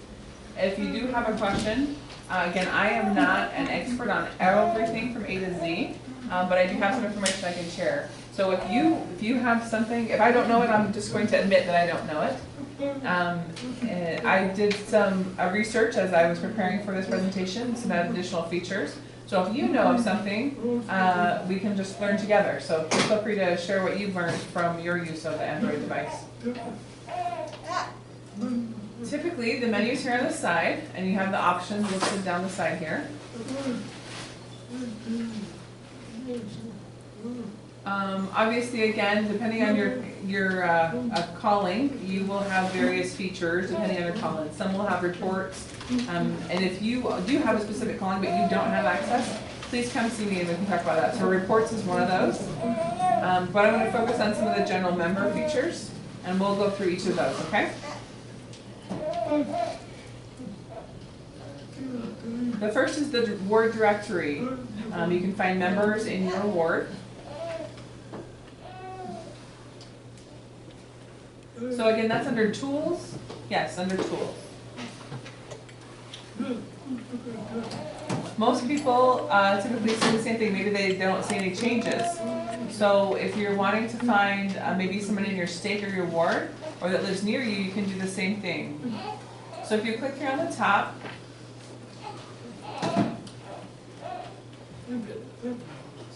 If you do have a question, again, I am not an expert on everything from A to Z, but I do have some information I can share. So if you have something, if I don't know it, I'm just going to admit that I don't know it. I did some research as I was preparing for this presentation, some additional features. So if you know of something, we can just learn together. So feel free to share what you've learned from your use of the Android device. Typically, the menu's here on the side, and you have the options listed down the side here. Obviously, again, depending on your calling, you will have various features depending on your calling. Some will have reports, and if you do have a specific calling but you don't have access, please come see me and we can talk about that. So reports is one of those, but I'm going to focus on some of the general member features, and we'll go through each of those, okay? The first is the ward directory. You can find members in your ward. So again, that's under tools. Yes, under tools. Most people typically see the same thing. Maybe they don't see any changes. So if you're wanting to find maybe someone in your state or your ward, or that lives near you, you can do the same thing. So if you click here on the top,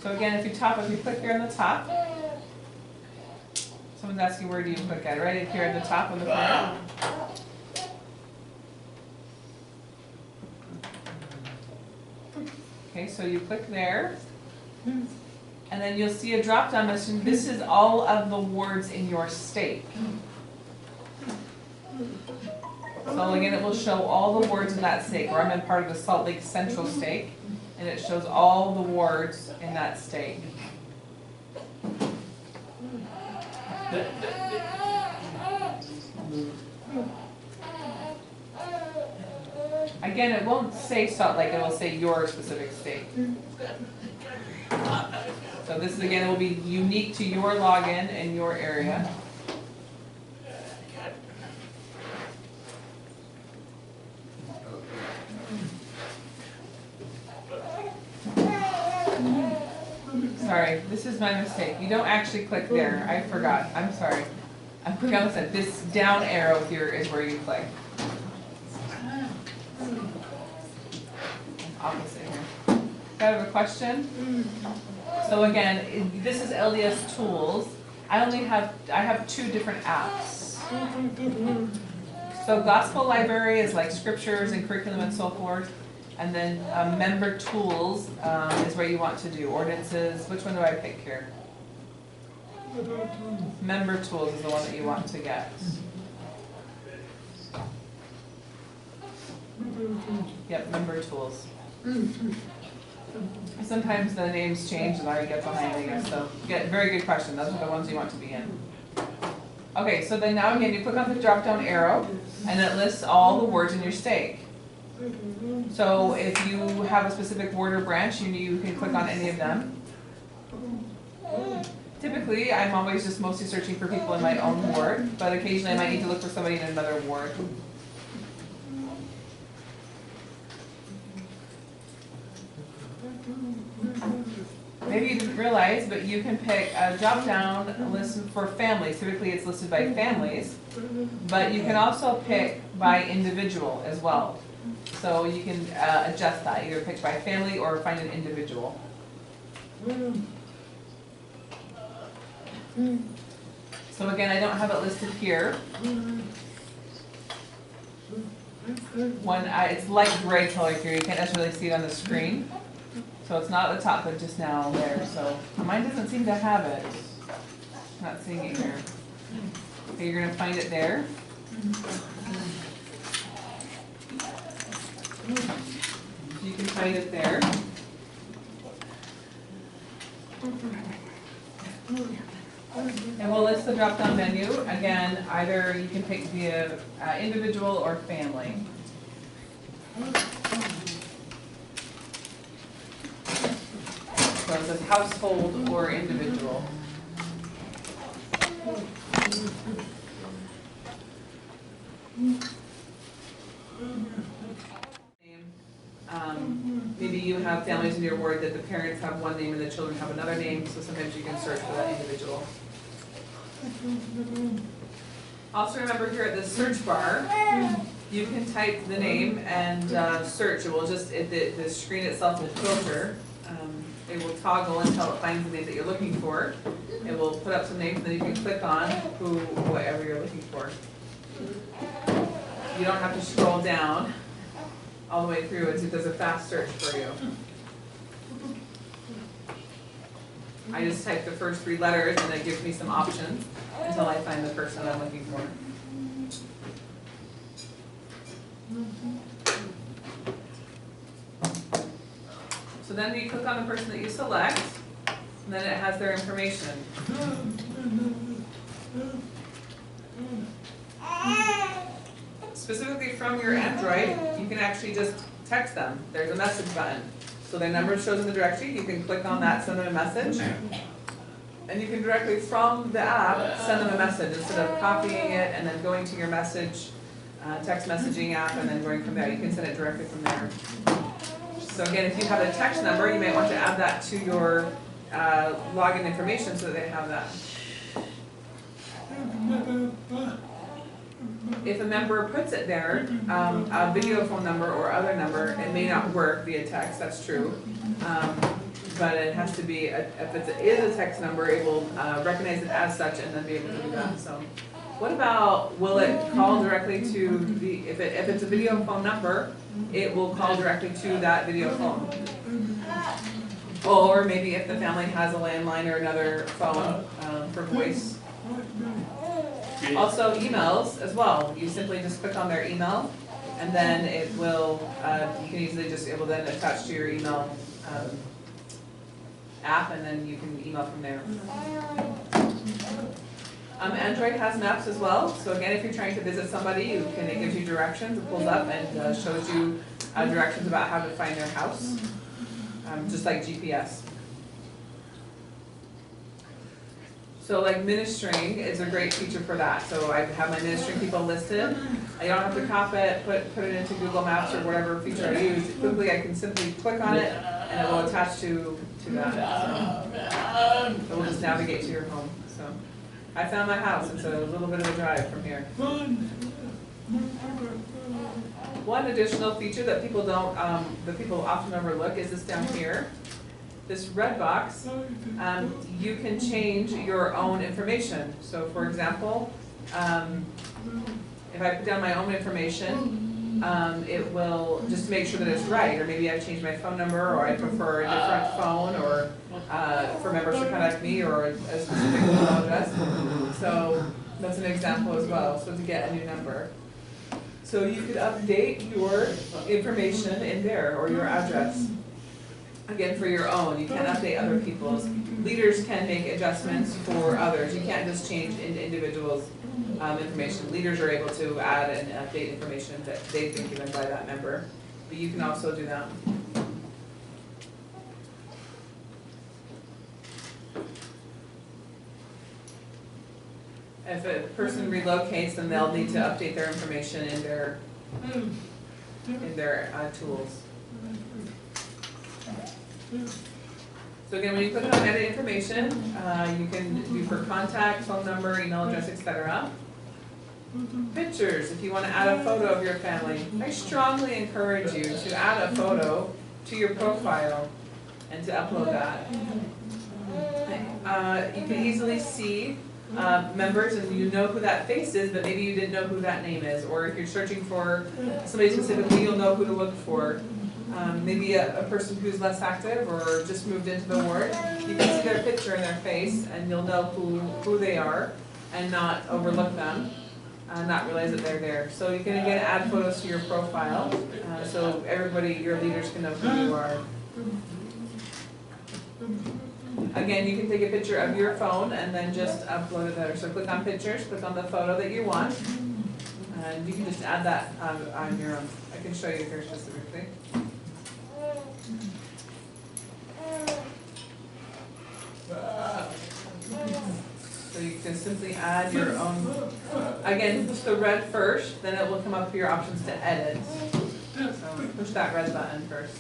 so again, if you click here on the top, someone's asking where do you click at, right here at the top on the corner. Okay, so you click there, and then you'll see a drop-down list. This is all of the wards in your state. So again, it will show all the wards in that state. Where I'm in part of the Salt Lake Central State, and it shows all the wards in that state. Again, it won't say Salt Lake, it will say your specific state. So this is, again, it will be unique to your login in your area. sorry, this is my mistake. You don't actually click there. I forgot. I'm sorry. I'm clicking on this down arrow here is where you click. Opposite here. I have a question. So again, this is LDS Tools. I have 2 different apps. So Gospel Library is like scriptures and curriculum and so forth. And then Member Tools is where you want to do ordinances. Which one do I pick here? Member Tools is the one that you want to get. Yep, Member Tools. Sometimes the names change and I get behind, I guess. So, very good question. Those are the ones you want to be in. Okay, so then now again, you click on the drop-down arrow, and it lists all the words in your stake. So if you have a specific word or branch, you can click on any of them. Typically, I'm always just mostly searching for people in my own ward, but occasionally I might need to look for somebody in another ward. Maybe you didn't realize, but you can pick a drop-down list for families. Typically it's listed by families, but you can also pick by individual as well. So you can adjust that, either pick by family or find an individual. So again, I don't have it listed here. It's light gray color here, you can't necessarily see it on the screen. So it's not at the top, but just now there. So mine doesn't seem to have it. I'm not seeing it here. Okay, you're going to find it there. You can find it there. And we'll list the drop-down menu. Again, either you can pick via individual or family. So it says household or individual. Maybe you have families in your ward that the parents have one name and the children have another name, so sometimes you can search for that individual. Also remember here at the search bar, you can type the name and search. It will just, the screen itself will filter. It will toggle until it finds the name that you're looking for. It will put up some names and then you can click on whatever you're looking for. You don't have to scroll down all the way through. It does a fast search for you. I just type the first 3 letters and it gives me some options until I find the person I'm looking for. So then you click on the person that you select, and then it has their information. Specifically from your Android, you can actually just text them. There's a message button. So their number shows in the directory. You can click on that, send them a message. And you can directly from the app send them a message instead of copying it and then going to your message, text messaging app, and then going from there. You can send it directly from there. So again, if you have a text number, you may want to add that to your login information so that they have that. If a member puts it there, a video phone number or other number, it may not work via text, that's true. But it has to be, if it is a text number, it will recognize it as such and then be able to do that. So, what about, will it call directly to the, if it's a video phone number, it will call directly to that video phone. Or maybe if the family has a landline or another phone for voice. Also emails as well. You simply just click on their email and then it will, you can easily just, it will then attach to your email app and then you can email from there. Android has maps as well. So again, if you're trying to visit somebody, it gives you directions. It pulls up and shows you directions about how to find their house, just like GPS. So like ministering is a great feature for that. So I have my ministering people listed. I don't have to copy it, put it into Google Maps or whatever feature I use. Quickly, I can simply click on it, and it will attach to that. So it will just navigate to your home. So I found my house. It's a little bit of a drive from here. One additional feature that people don't, that people often overlook is this down here. This red box, you can change your own information. So for example, if I put down my own information, it will, just to make sure that it's right, or maybe I've changed my phone number, or I prefer a different phone, or for members to contact me, or a specific email address. So that's an example as well, so to get a new number. So you could update your information in there, or your address. Again, for your own, you can't update other people's. Leaders can make adjustments for others. You can't just change individuals' information. Leaders are able to add and update information that they've been given by that member, but you can also do that. If a person relocates, then they'll need to update their information in their tools. So again, when you click on edit information, you can do for contact, phone number, email address, etc. Pictures, if you want to add a photo of your family, I strongly encourage you to add a photo to your profile and to upload that. You can easily see members and you know who that face is, but maybe you didn't know who that name is. Or if you're searching for somebody specifically, you'll know who to look for. Maybe a person who's less active or just moved into the ward, you can see their picture and their face and you'll know who they are and not overlook them, not realize that they're there. So you can again add photos to your profile so everybody, your leaders can know who you are. Again, you can take a picture of your phone and then just upload it there. So click on pictures, click on the photo that you want, and you can just add that on your own. I can show you here specifically. So you can simply add your own, again, push the red first, then it will come up with your options to edit. So push that red button first.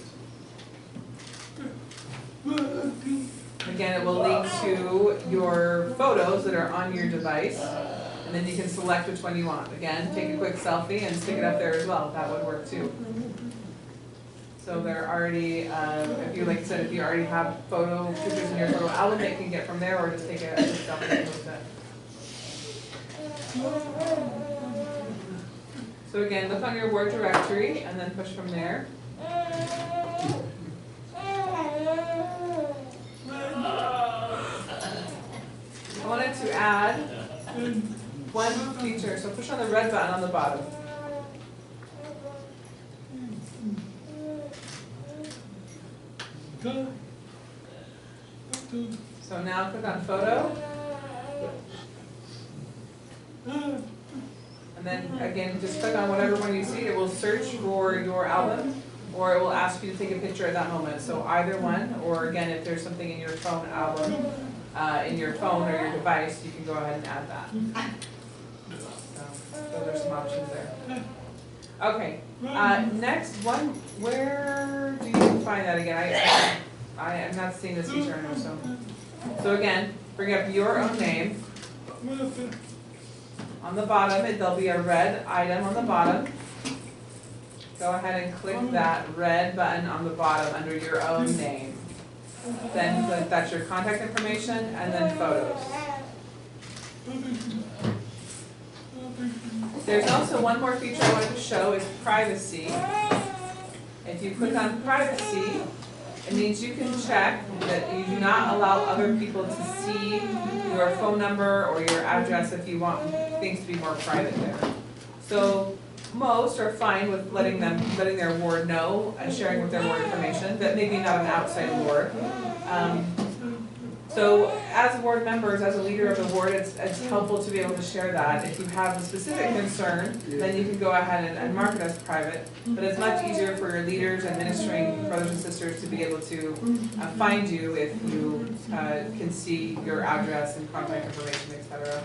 Again, it will link to your photos that are on your device, and then you can select which one you want. Again, take a quick selfie and stick it up there as well. That would work too. So they're already, if you, like I said, if you already have pictures in your photo album, they can get from there, or just take a selfie and post it. So again, look on your word directory and then push from there. I wanted to add one feature, so push on the red button on the bottom. So now click on photo. And then again, just click on whatever one you see. It will search for your album, or it will ask you to take a picture at that moment. So either one, or again, if there's something in your phone album, in your phone or your device, you can go ahead and add that. So those are some options there. Okay, next one, where do you find that again? I am not seeing this feature right now, so again, bring up your own name. On the bottom, there'll be a red item on the bottom. Go ahead and click that red button on the bottom under your own name. Then click, that's your contact information, and then photos. There's also one more feature I wanted to show is privacy. If you click on privacy, it means you can check that you do not allow other people to see your phone number or your address if you want things to be more private there. So most are fine with letting their ward know and sharing with their ward information, but maybe not an outside ward. So as ward members, as a leader of the ward, it's helpful to be able to share that. If you have a specific concern, then you can go ahead and mark it as private. But it's much easier for your leaders and ministering brothers and sisters to be able to find you if you can see your address and contact information, etc.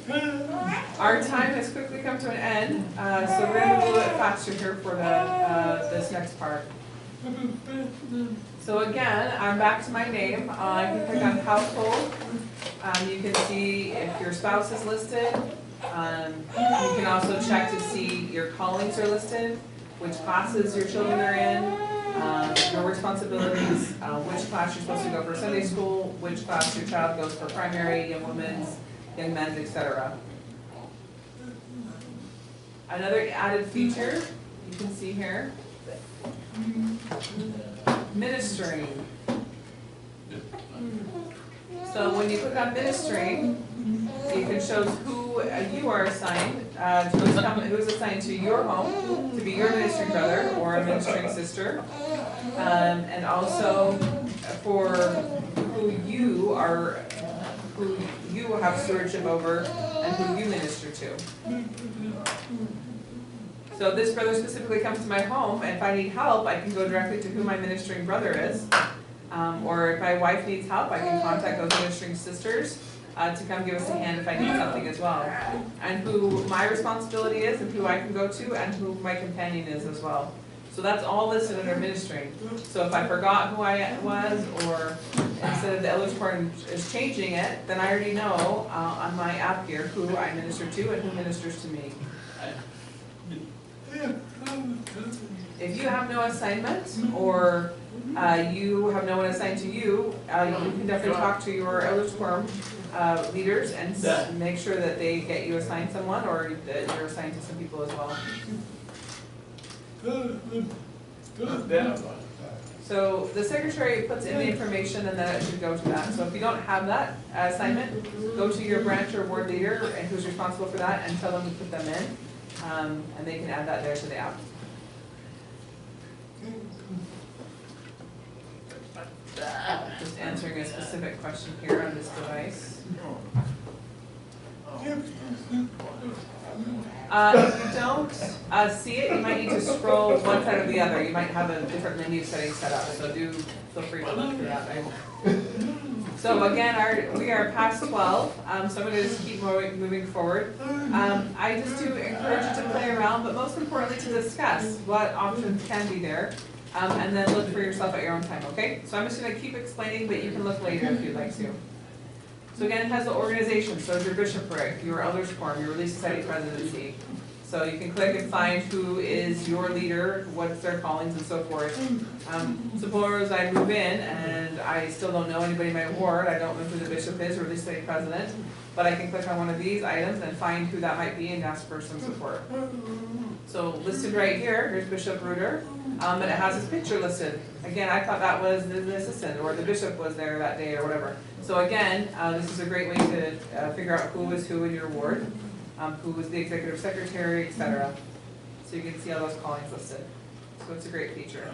Our time has quickly come to an end, so we're going to move a little bit faster here for this next part. So again, I'm back to my name. I can click on household. You can see if your spouse is listed. You can also check to see your callings are listed, which classes your children are in, your responsibilities, which class you're supposed to go for Sunday school, which class your child goes for primary, young women's, young men's, etc. Another added feature you can see here, ministering. So when you click on ministering, it can show who you are assigned, who's assigned to your home to be your ministering brother or a ministering sister, and also for who you have stewardship over and who you minister to. So this brother specifically comes to my home, and if I need help, I can go directly to who my ministering brother is. Or if my wife needs help, I can contact those ministering sisters to come give us a hand if I need something as well. And who my responsibility is, and who I can go to, and who my companion is as well. So that's all listed under ministering. So if I forgot who I was, or instead of the elders quorum is changing it, then I already know on my app here who I minister to and who ministers to me. If you have no assignment, or you have no one assigned to you, you can definitely talk to your elders quorum leaders and make sure that they get you assigned someone, or that you're assigned to some people as well. So the secretary puts in the information, and then it should go to that. So if you don't have that assignment, go to your branch or ward leader and who's responsible for that, and tell them to put them in, and they can add that there to the app. Just answering a specific question here on this device. If you don't see it, you might need to scroll one side or the other. You might have a different menu setting set up, so do feel free to look through that. So again, we are past 12, so I'm going to just keep moving forward. I just do encourage you to play around, but most importantly to discuss what options can be there. And then look for yourself at your own time, okay? So I'm just going to keep explaining, but you can look later if you'd like to. So again, it has the organization, so it's your bishopric, your elders quorum, your Relief Society presidency. So you can click and find who is your leader, what's their callings, and so forth. Suppose I move in and I still don't know anybody in my ward, I don't know who the bishop is or Relief Society president, but I can click on one of these items and find who that might be and ask for some support. So listed right here, here's Bishop Reudter, and it has his picture listed. Again, I thought that was the assistant, or the bishop was there that day, or whatever. So again, this is a great way to figure out who is who in your ward, who was the executive secretary, etc. So you can see all those callings listed. So it's a great feature.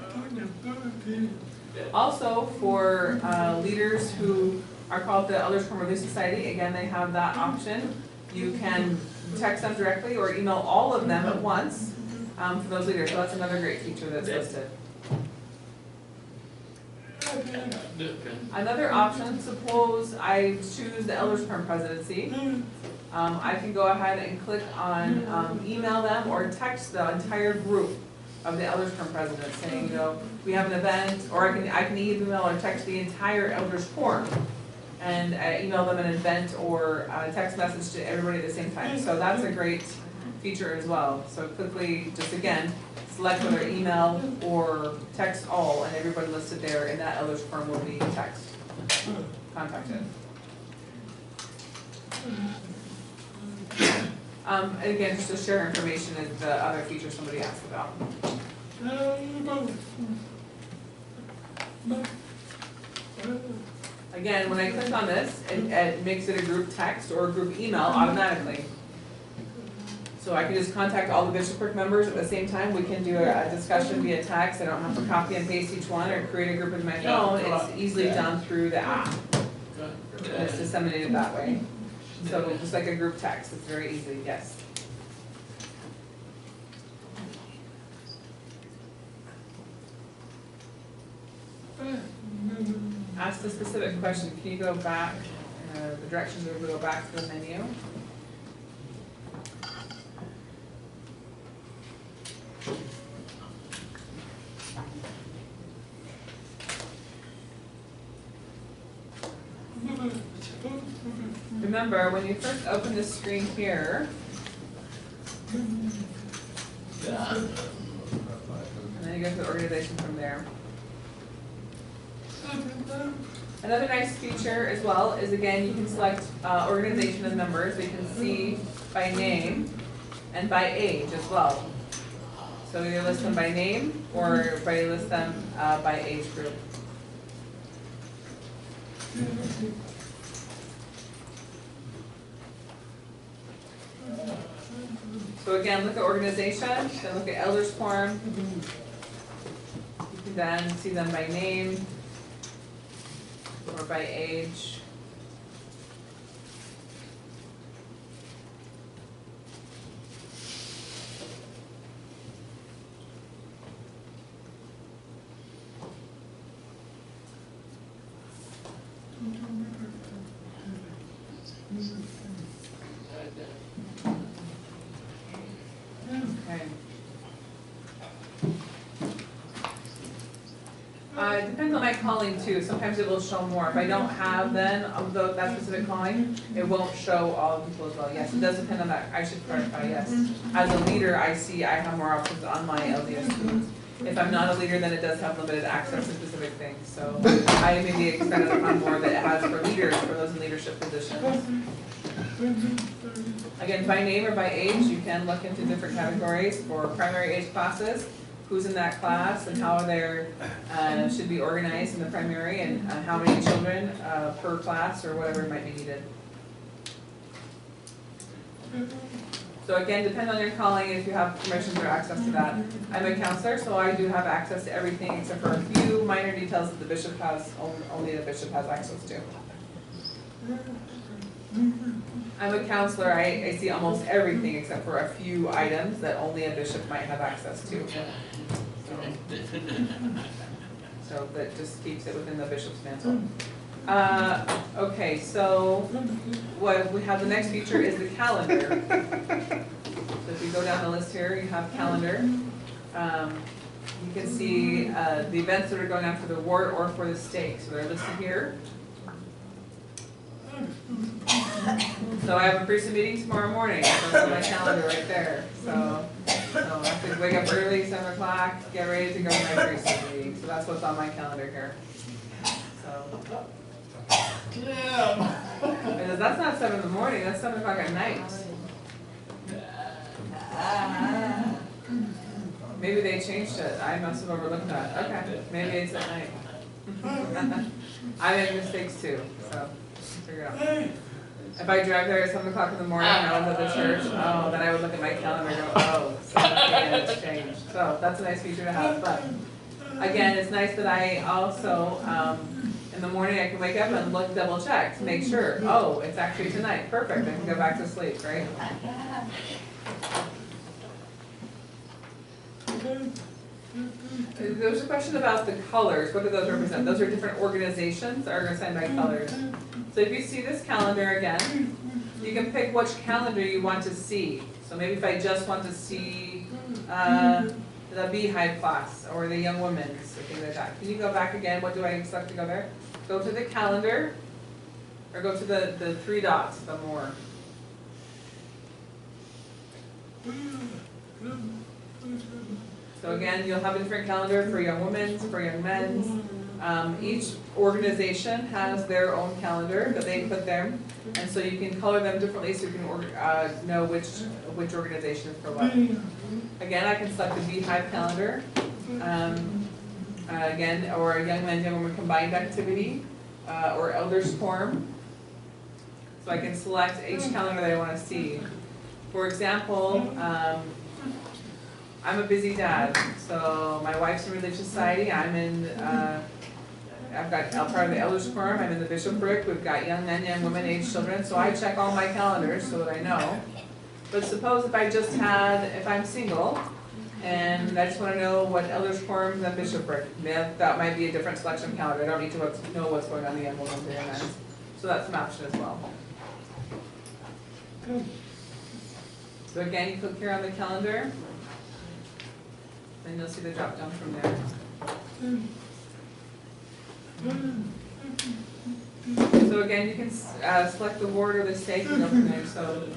Also, for leaders who are called the Elders from Relief Society, again, they have that option. You can text them directly or email all of them at once for those leaders. So that's another great feature that's listed. Another option, suppose I choose the Elders Quorum presidency. I can go ahead and click on email them or text the entire group of the Elders Quorum presidents saying, you know, we have an event, or I can email or text the entire Elders Quorum and email them an event or a text message to everybody at the same time. So that's a great feature as well. So quickly, just again, select whether email or text all, and everybody listed there in that Elders Quorum will be contacted. And again, just to share information is the other feature somebody asked about. Again, when I click on this, it makes it a group text or a group email automatically. So I can just contact all the Bishopric members at the same time. We can do a discussion via text. I don't have to copy and paste each one or create a group with my phone. It's easily done through the app. It's disseminated that way. So just like a group text, it's very easy, yes. Ask the specific question. Can you go back, the directions will go back to the menu? remember, when you first open the screen here, and then you go to the organization from there. Another nice feature as well is, again, you can select organization and members. So you can see by name and by age as well. So either list them by name or list them by age group. So again, look at organization, then look at elders quorum. You can then see them by name or by age. Okay. It depends on my calling too. Sometimes it will show more. If I don't have then of that specific calling, it won't show all of people as well. Yes, it does depend on that. I should clarify, yes. As a leader, I see I have more options on my LDS tools. If I'm not a leader, then it does have limited access to specific things. So I maybe expanded upon more that it has for leaders, for those in leadership positions. Again, by name or by age, you can look into different categories for primary age classes, who's in that class and how they should be organized in the primary, and how many children per class or whatever might be needed. So again, depending on your calling, if you have permissions or access to that. I'm a counselor, so I do have access to everything except for a few minor details that the bishop has, only the bishop has access to. I'm a counselor, I see almost everything except for a few items that only a bishop might have access to. So that just keeps it within the bishop's mantle. Okay, so what we have, the next feature is the calendar. So if you go down the list here, you have calendar. You can see the events that are going on for the ward or for the stake. So they're listed here. So I have a priesthood meeting tomorrow morning. That's on my calendar right there. So I have to wake up early, 7 o'clock, get ready to go to my priesthood meeting. So that's what's on my calendar here. So. Because that's not 7 in the morning, that's 7 o'clock at night. Maybe they changed it. I must have overlooked that. Okay, maybe it's at night. I make mistakes too, so figure it out. If I drive there at 7 o'clock in the morning and I was at the church, oh, then I would look at my calendar and go, oh, 7 p.m. it's changed. So that's a nice feature to have. But again, it's nice that I also, in the morning I can wake up and look, double check to make sure, oh, it's actually tonight. Perfect, I can go back to sleep, right? There's a question about the colors. What do those represent? Those are different organizations that are assigned by colors. So if you see this calendar again, you can pick which calendar you want to see. So maybe if I just want to see the Beehive class or the Young Women's or things like that. Can you go back again? What do I select to go there? Go to the calendar or go to the 3 dots, the more. So again, you'll have a different calendar for Young Women's, for Young Men's. Each organization has their own calendar that they put there, and so you can color them differently so you can know which organization is for what. Again, I can select the Beehive calendar, again, or a Young Men, Young Women combined activity, or Elders Quorum. So I can select each calendar that I want to see. For example, I'm a busy dad, so my wife's in Relief Society. I'm in, I'm part of the Elders Quorum. I'm in the Bishopric. We've got young men, young women, aged children. So I check all my calendars so that I know. But suppose if I just had, if I'm single, and I just want to know what Elders Quorum and Bishopric, that might be a different selection calendar. I don't need to know what's going on in the young women and young men. So that's an option as well. So again, you click here on the calendar. Then you'll see the drop down from there. So again, you can select the ward or the state and go from there. So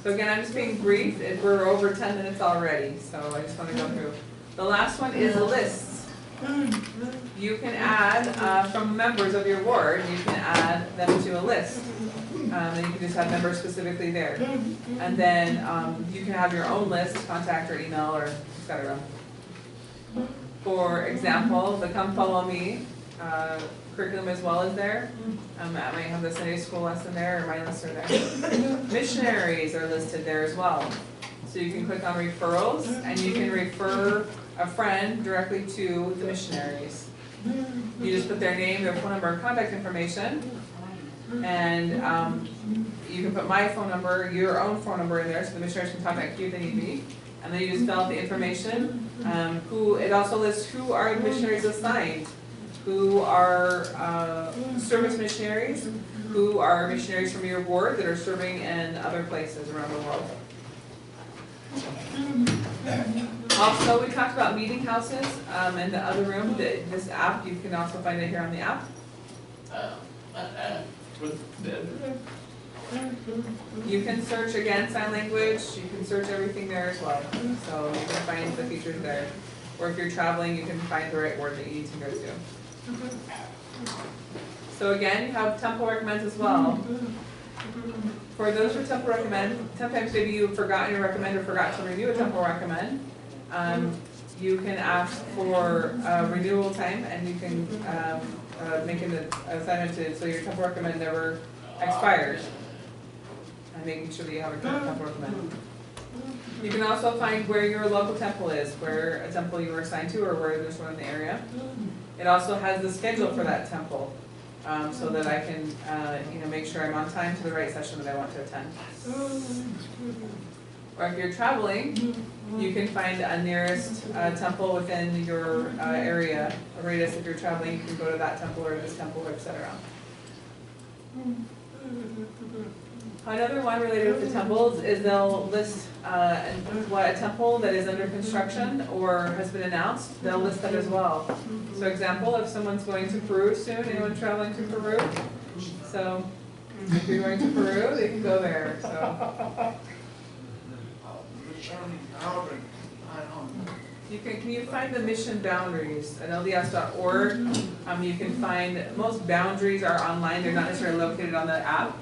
again, I'm just being brief. We're over 10 minutes already, so I just want to go through. The last one is lists. You can add from members of your ward, you can add them to a list. And you can just have members specifically there. And then you can have your own list, contact or email or etc. For example, the Come Follow Me curriculum as well is there. I might have the Sunday school lesson there, or my lists are there. Missionaries are listed there as well. So you can click on referrals and you can refer a friend directly to the missionaries. You just put their name, their phone number, and contact information. And you can put my phone number, your own phone number in there so the missionaries can contact you if they need be. And then you just fill out the information. It also lists who are the missionaries assigned, who are service missionaries, who are missionaries from your ward that are serving in other places around the world. Also, we talked about meeting houses in the other room. This app, you can also find it here on the app. You can search again sign language. You can search everything there as well. So you can find the features there. Or if you're traveling, you can find the right word that you need to go to. So again, you have temple recommends as well. For those who temple recommend, sometimes maybe you've forgotten your recommend or forgot to renew a temple recommend. You can ask for renewal time and you can make an assignment to so your temple recommend never expires. And making sure that you have a temple recommend. You can also find where your local temple is, where a temple you were assigned to or where there's one in the area. It also has the schedule for that temple. So that I can make sure I'm on time to the right session that I want to attend. Or if you're traveling, you can find a nearest temple within your area, a radius. If you're traveling, you can go to that temple or this temple, etc. Another one related to temples is they'll list a temple that is under construction or has been announced. They'll list that as well. So example, if someone's going to Peru soon, anyone traveling to Peru? So if you're going to Peru, they can go there. So can you find the mission boundaries at LDS.org? You can find most boundaries are online. They're not necessarily located on the app.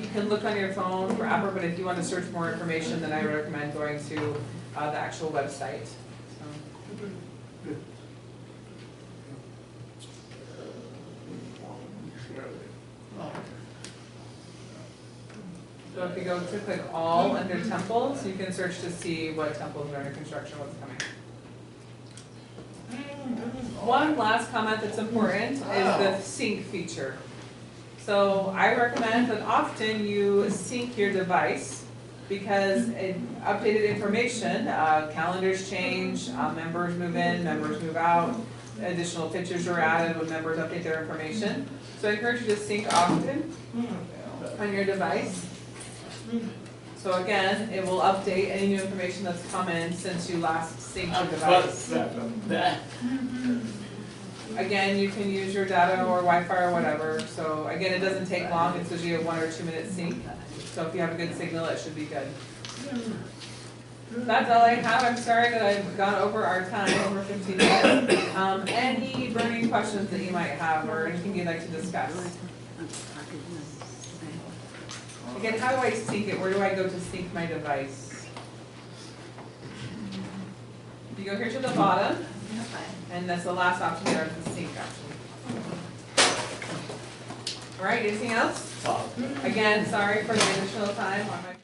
You can look on your phone for Apple, but if you want to search more information, then I recommend going to the actual website. So if you go to click all under temples, you can search to see what temples are under construction, what's coming. One last comment that's important is the sync feature. So I recommend that often you sync your device because updated information, calendars change, members move in, members move out, additional pictures are added when members update their information. So I encourage you to sync often on your device. So again, it will update any new information that's come in since you last synced your device. Again, you can use your data or Wi-Fi or whatever. So again, it doesn't take long. It's usually a 1 or 2 minute sync. So if you have a good signal, it should be good. That's all I have. I'm sorry that I've gone over our time, over 15 minutes. Any burning questions that you might have or anything you'd like to discuss? Again, how do I sync it? Where do I go to sync my device? You go here to the bottom, and that's the last option there is the sync option. All right, anything else? Again, sorry for the additional time on my